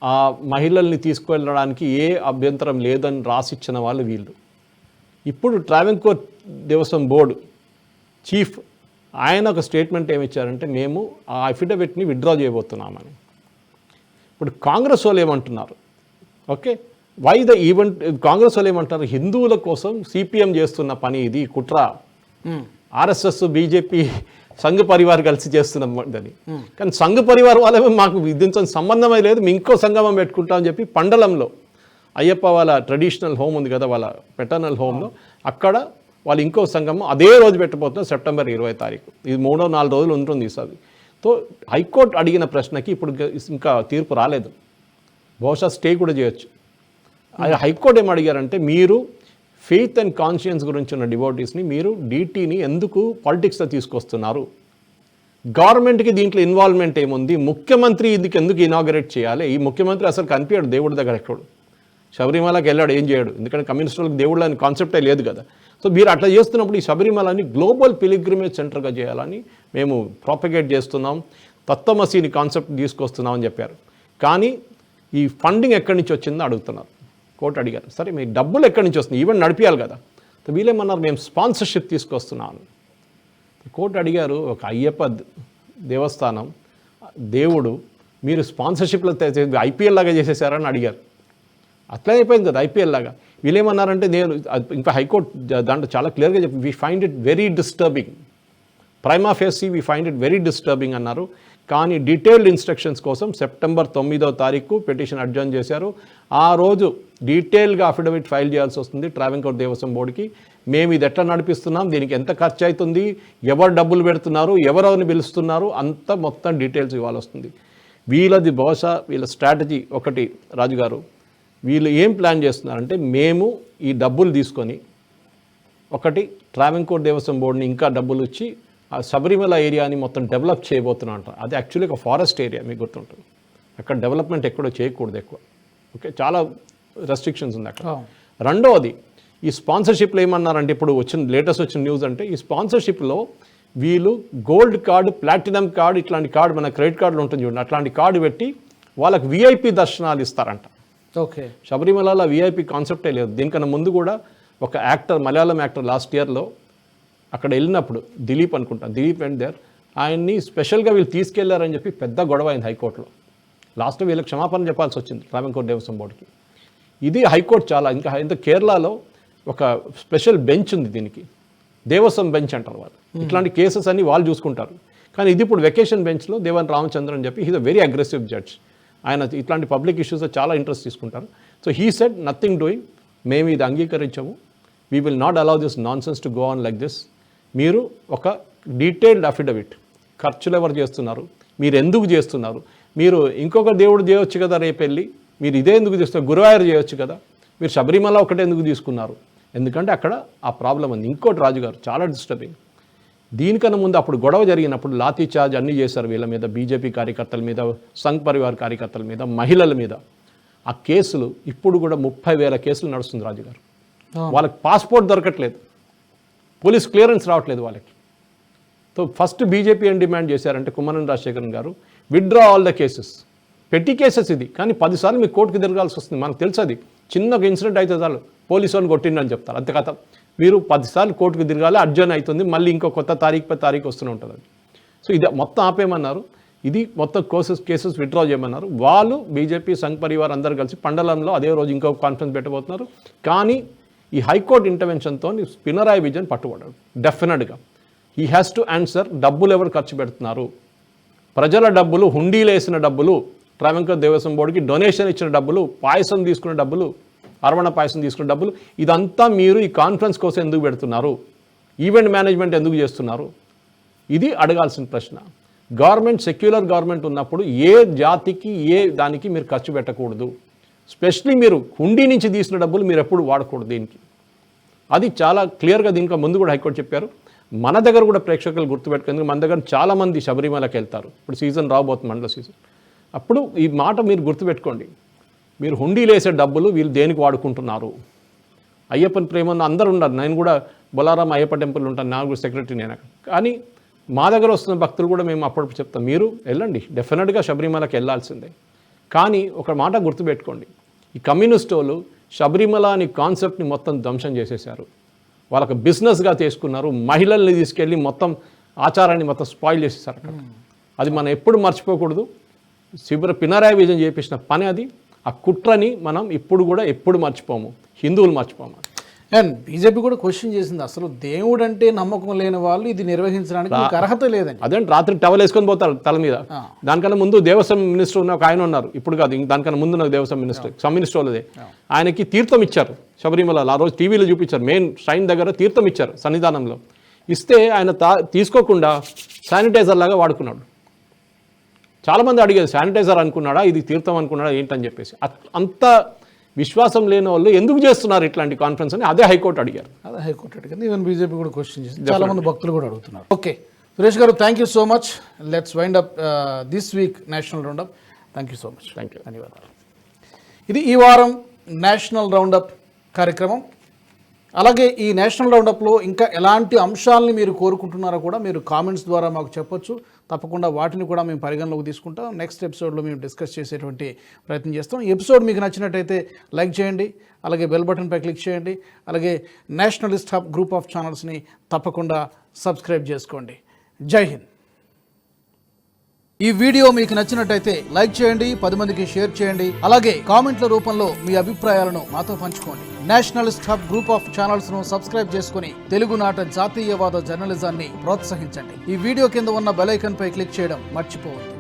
ఆ మహిళల్ని తీసుకువెళ్ళడానికి ఏ అభ్యంతరం లేదని రాసిచ్చిన వాళ్ళు వీళ్ళు. ఇప్పుడు ట్రావెన్కోర్ దేవస్వం బోర్డు చీఫ్ ఆయన ఒక స్టేట్మెంట్ ఏమిచ్చారంటే, మేము ఆ అఫిడవిట్ని విత్డ్రా చేయబోతున్నామని. ఇప్పుడు కాంగ్రెస్ వాళ్ళు ఏమంటున్నారు, okay why the event, Congress వాళ్ళు ఏమంటారు, హిందువుల కోసం సిపిఎం చేస్తున్న పని ఇది కుట్ర, ఆర్ఎస్ఎస్ బీజేపీ సంఘ పరివార్ కలిసి చేస్తున్నదని. కానీ సంఘ పరివార్ వాళ్ళే మాకు దీంతో సంబంధమే లేదు, మేము ఇంకో సంగమం పెట్టుకుంటామని చెప్పి పండలంలో అయ్యప్ప వాళ్ళ ట్రెడిషనల్ హోమ్ ఉంది కదా, వాళ్ళ పెటర్నల్ హోమ్లో, అక్కడ వాళ్ళు ఇంకో సంగమం అదే రోజు పెట్టబోతున్నారు సెప్టెంబర్ 20వ తారీఖు. ఇది 3-4 రోజులు ఉంటుంది ఈసారి. సో హైకోర్టు అడిగిన ప్రశ్నకి ఇప్పుడు ఇంకా తీర్పు రాలేదు, బహుశా స్టే కూడా చేయొచ్చు. హైకోర్టు ఏం అడిగారంటే, మీరు ఫెయిత్ అండ్ కాన్షియన్స్ గురించి ఉన్న డివోటీస్ని మీరు డీటీని ఎందుకు పాలిటిక్స్లో తీసుకొస్తున్నారు, గవర్నమెంట్కి దీంట్లో ఇన్వాల్వ్మెంట్ ఏముంది, ముఖ్యమంత్రి ఇది ఎందుకు ఇనాగరేట్ చేయాలి, ఈ ముఖ్యమంత్రి అసలు కనిపించాడు దేవుడి దగ్గర ఎక్కడు, శబరిమలకి వెళ్ళాడు ఏం చేయడు, ఎందుకంటే కమ్యూనిస్టులకు దేవుళ్ళు అని కాన్సెప్టే లేదు కదా. సో మీరు అట్లా చేస్తున్నప్పుడు ఈ శబరిమలని గ్లోబల్ పిలిగ్రిమేజ్ సెంటర్గా చేయాలని మేము ప్రాపగేట్ చేస్తున్నాం, తత్వమసీని కాన్సెప్ట్ తీసుకొస్తున్నాం అని చెప్పారు. కానీ ఈ ఫండింగ్ ఎక్కడి నుంచి వచ్చిందో అడుగుతున్నారు. కోర్టు అడిగారు, సరే మీ డబ్బులు ఎక్కడి నుంచి వస్తుంది, ఈవెంట్ నడిపించాలి కదా. వీళ్ళేమన్నారు, మేము స్పాన్సర్షిప్ తీసుకొస్తున్నాను. కోర్టు అడిగారు, ఒక అయ్యప్ప దేవస్థానం దేవుడు మీరు స్పాన్సర్షిప్లో ఐపీఎల్ లాగా చేసేసారని అడిగారు. అట్లా అయిపోయింది కదా ఐపీఎల్ లాగా. వీళ్ళేమన్నారంటే, నేను ఇంకా హైకోర్టు దాంట్లో చాలా క్లియర్గా చెప్పి, we find it very disturbing, prima facie we find it very disturbing అన్నారు. కానీ డీటెయిల్డ్ ఇన్స్ట్రక్షన్స్ కోసం సెప్టెంబర్ 9వ తారీఖు పిటిషన్ అడ్జర్న్ చేశారు. ఆ రోజు డీటెయిల్గా అఫిడవిట్ ఫైల్ చేయాల్సి వస్తుంది ట్రావెన్కోర్ దేవస్వం బోర్డుకి. మేము ఇది ఎట్లా నడిపిస్తున్నాం, దీనికి ఎంత ఖర్చు అవుతుంది, ఎవరు డబ్బులు పెడుతున్నారు, ఎవరెవరిని పిలుస్తున్నారు, అంత మొత్తం డీటెయిల్స్ ఇవ్వాల్సి వస్తుంది. వీళ్ళది బహుశా వీళ్ళ స్ట్రాటజీ ఒకటి రాజుగారు, వీళ్ళు ఏం ప్లాన్ చేస్తున్నారంటే, మేము ఈ డబ్బులు తీసుకొని ఒకటి ట్రావెన్కోర్ దేవస్వం బోర్డుని ఇంకా డబ్బులు ఇచ్చి ఆ శబరిమల ఏరియాని మొత్తం డెవలప్ చేయబోతున్నా అంటారు. అది యాక్చువల్లీ ఒక ఫారెస్ట్ ఏరియా, మీకు గుర్తుంటుంది, అక్కడ డెవలప్మెంట్ ఎక్కడో చేయకూడదు ఎక్కువ, ఓకే చాలా రెస్ట్రిక్షన్స్ ఉంది అక్కడ. రెండవది, ఈ స్పాన్సర్షిప్లో ఏమన్నారంటే, ఇప్పుడు లేటెస్ట్ వచ్చిన న్యూస్ అంటే, ఈ స్పాన్సర్షిప్లో వీళ్ళు గోల్డ్ కార్డు, ప్లాటినం కార్డు, ఇట్లాంటి కార్డు మన క్రెడిట్ కార్డులో ఉంటుంది చూడండి, అట్లాంటి కార్డు పెట్టి వాళ్ళకి విఐపి దర్శనాలు ఇస్తారంట. ఓకే, శబరిమలలో విఐపి కాన్సెప్టే లేదు. దీనికన్నా ముందు కూడా ఒక యాక్టర్, మలయాళం యాక్టర్ లాస్ట్ ఇయర్లో అక్కడ వెళ్ళినప్పుడు, దిలీప్ అనుకుంటాను, దిలీప్ అండ్ దేర్, ఆయన్ని స్పెషల్గా వీళ్ళు తీసుకెళ్లారని చెప్పి పెద్ద గొడవ అయింది హైకోర్టులో. లాస్ట్లో వీళ్ళకి క్షమాపణ చెప్పాల్సి వచ్చింది ట్రావెన్కోర్ దేవస్వం బోర్డుకి. ఇది హైకోర్టు చాలా ఇంకా కేరళలో ఒక స్పెషల్ బెంచ్ ఉంది దీనికి, దేవస్వం బెంచ్ అంటారు వాళ్ళు. ఇట్లాంటి కేసెస్ అన్ని వాళ్ళు చూసుకుంటారు. కానీ ఇది ఇప్పుడు వెకేషన్ బెంచ్లో దేవన్ రామచంద్రన్ అని చెప్పి, he's a very aggressive judge. ఆయన ఇట్లాంటి పబ్లిక్ ఇష్యూస్లో చాలా ఇంట్రెస్ట్ తీసుకుంటారు. So he said nothing doing, మేము ఇది అంగీకరించము, we will not allow this nonsense to go on like this. మీరు ఒక డీటెయిల్డ్ అఫిడవిట్, ఖర్చులు ఎవరు చేస్తున్నారు, మీరు ఎందుకు చేస్తున్నారు, మీరు ఇంకొక దేవుడు చేయొచ్చు కదా రేపు వెళ్ళి, మీరు ఇదే ఎందుకు చేస్తున్నారు, గురువాయూర్ చేయొచ్చు కదా, మీరు శబరిమల ఒకటే ఎందుకు తీసుకున్నారు, ఎందుకంటే అక్కడ ఆ ప్రాబ్లం ఉంది. ఇంకోటి రాజుగారు చాలా డిస్టర్బింగ్, దీనికన్నా ముందు అప్పుడు గొడవ జరిగినప్పుడు లాఠీ చార్జ్ అన్నీ చేశారు వీళ్ళ మీద, బీజేపీ కార్యకర్తల మీద, సంఘ్ పరివార్ కార్యకర్తల మీద, మహిళల మీద. ఆ కేసులు ఇప్పుడు కూడా 30,000 కేసులు నడుస్తుంది రాజుగారు. వాళ్ళకి పాస్పోర్ట్ దొరకట్లేదు, పోలీస్ క్లియరెన్స్ రావట్లేదు వాళ్ళకి. సో ఫస్ట్ బీజేపీ ఏం డిమాండ్ చేశారంటే కుమ్మనం రాజశేఖరన్ గారు విత్డ్రా ఆల్ ద కేసెస్. పెట్టి కేసెస్ ఇది, కానీ 10 సార్లు మీకు కోర్టుకు తిరగాల్సి వస్తుంది. మనకు తెలుసు అది చిన్న ఒక ఇన్సిడెంట్ అయితే చాలు పోలీసు వాళ్ళని కొట్టిండని చెప్తారు, అంతే కథ. మీరు 10 సార్లు కోర్టుకు తిరగాలి, అర్జన్ అవుతుంది, మళ్ళీ ఇంకో కొత్త తారీఖు వస్తూనే ఉంటుంది అది. సో ఇది మొత్తం ఆపేయమన్నారు, ఇది మొత్తం కేసెస్ విత్డ్రా చేయమన్నారు. వాళ్ళు బీజేపీ సంఘ్ పరివార్ అందరూ కలిసి పండలంలో అదే రోజు ఇంకో కాన్ఫరెన్స్ పెట్టబోతున్నారు. కానీ ఈ హైకోర్టు ఇంటర్వెన్షన్తో పినరాయి విజయన్ పట్టుబడ్డాడు. డెఫినెట్గా హీ హ్యాస్ టు ఆన్సర్. డబ్బులు ఎవరు ఖర్చు పెడుతున్నారు, ప్రజల డబ్బులు, హుండీలు వేసిన డబ్బులు, ట్రావెంకర్ దేవస్వం బోర్డుకి డొనేషన్ ఇచ్చిన డబ్బులు, పాయసం తీసుకున్న డబ్బులు, అరవణ పాయసం తీసుకున్న డబ్బులు, ఇదంతా మీరు ఈ కాన్ఫరెన్స్ కోసం ఎందుకు పెడుతున్నారు, ఈవెంట్ మేనేజ్మెంట్ ఎందుకు చేస్తున్నారు, ఇది అడగాల్సిన ప్రశ్న. గవర్నమెంట్ సెక్యులర్ గవర్నమెంట్ ఉన్నప్పుడు ఏ జాతికి ఏ దానికి మీరు ఖర్చు పెట్టకూడదు. స్పెషలీ మీరు హుండీ నుంచి తీసిన డబ్బులు మీరు ఎప్పుడు వాడకూడదు దీనికి. అది చాలా క్లియర్గా దీనికి ముందు కూడా హైకోర్టు చెప్పారు. మన దగ్గర కూడా ప్రేక్షకులు గుర్తుపెట్టుకుంది, మన దగ్గర చాలామంది శబరిమలకి వెళ్తారు. ఇప్పుడు సీజన్ రాబోతుంది, మండల సీజన్. అప్పుడు ఈ మాట మీరు గుర్తుపెట్టుకోండి, మీరు హుండీలు వేసే డబ్బులు వీళ్ళు దేనికి వాడుకుంటున్నారు. అయ్యప్పని ప్రేమ అందరూ ఉన్నారు, నేను కూడా బొలారాం అయ్యప్ప టెంపుల్ ఉంటాను, నాకు కూడా సెక్రటరీ నేను. కానీ మా దగ్గర వస్తున్న భక్తులు కూడా మేము అప్పుడప్పుడు చెప్తాం, మీరు వెళ్ళండి, డెఫినెట్గా శబరిమలకి వెళ్ళాల్సిందే. కానీ ఒక మాట గుర్తుపెట్టుకోండి, ఈ కమ్యూనిస్ట్ వాళ్ళు శబరిమల అనే కాన్సెప్ట్ని మొత్తం ధ్వంసం చేసేశారు. వాళ్ళకి బిజినెస్గా తీసుకున్నారు, మహిళల్ని తీసుకెళ్ళి మొత్తం ఆచారాన్ని మొత్తం స్పాయిల్ చేసేసారు అక్కడ. అది మనం ఎప్పుడు మర్చిపోకూడదు. పినరాయి విజయన్ చేపించిన పని అది. ఆ కుట్రని మనం ఇప్పుడు కూడా ఎప్పుడు మర్చిపోము, హిందువులు మర్చిపోము. అండ్ బీజేపీ కూడా క్వశ్చన్ చేసింది, అసలు దేవుడు అంటే నమ్మకం లేని వాళ్ళు ఇది నిర్వహించడానికి మీకు అర్హత లేదని. అదేంటి రాత్రి టవల్ వేసుకొని పోతారు తల మీద. దానికన్నా ముందు దేవస్వం మినిస్టర్ ఉన్న ఒక ఆయన ఉన్నారు, ఇప్పుడు కాదు, దానికన్నా ముందు నాకు దేవస్వం మినిస్టర్, కమ్యూనిస్ట్ వాళ్ళదే. ఆయనకి తీర్థం ఇచ్చారు శబరిమలలో. ఆ రోజు టీవీలో చూపించారు, మెయిన్ శ్రైన్ దగ్గర తీర్థం ఇచ్చారు సన్నిధానంలో. ఇస్తే ఆయన తీసుకోకుండా శానిటైజర్ లాగా వాడుకున్నాడు. చాలామంది అడిగేది శానిటైజర్ అనుకున్నాడా, ఇది తీర్థం అనుకున్నాడా ఏంటని చెప్పేసి. అంత విశ్వాసం లేని వాళ్ళు ఎందుకు చేస్తున్నారు ఇట్లాంటి కాన్ఫరెన్స్ అని అదే హైకోర్టు అడిగారు. అదే హైకోర్టు అడిగింది, ఈవెన్ బీజేపీ కూడా క్వశ్చన్ చేసింది, చాలా మంది భక్తులు కూడా అడుగుతున్నారు. Okay Suresh garu, thank you so much. Let's wind up this week national roundup. Thank you so much. Thank you, ధన్యవాదాలు. ఇది ఈ వారం నేషనల్ రౌండప్ కార్యక్రమం. అలాగే ఈ నేషనల్ రౌండప్లో ఇంకా ఎలాంటి అంశాలని మీరు కోరుకుంటున్నారో కూడా మీరు కామెంట్స్ ద్వారా మాకు చెప్పొచ్చు. తప్పకుండా వాటిని కూడా మేము పరిగణలోకి తీసుకుంటాం. నెక్స్ట్ ఎపిసోడ్లో మేము డిస్కస్ చేసేటువంటి ప్రయత్నం చేస్తాం. ఈ ఎపిసోడ్ మీకు నచ్చినట్టయితే లైక్ చేయండి, అలాగే బెల్ బటన్పై క్లిక్ చేయండి, అలాగే నేషనలిస్ట్ హబ్ గ్రూప్ ఆఫ్ ఛానల్స్ని తప్పకుండా సబ్స్క్రైబ్ చేసుకోండి. జై హింద్. ఈ వీడియో మీకు నచ్చినట్టయితే లైక్ చేయండి, 10 మందికి షేర్ చేయండి, అలాగే కామెంట్ల రూపంలో మీ అభిప్రాయాలను మాతో పంచుకోండి. Nationalist hub group of channels ను సబ్స్క్రైబ్ చేసుకుని తెలుగునాట జాతీయవాద జర్నలిజాన్ని ప్రోత్సహించండి. ఈ వీడియో కింద ఉన్న బెల్ ఐకాన్ పై క్లిక్ చేయడం మర్చిపోవద్దు.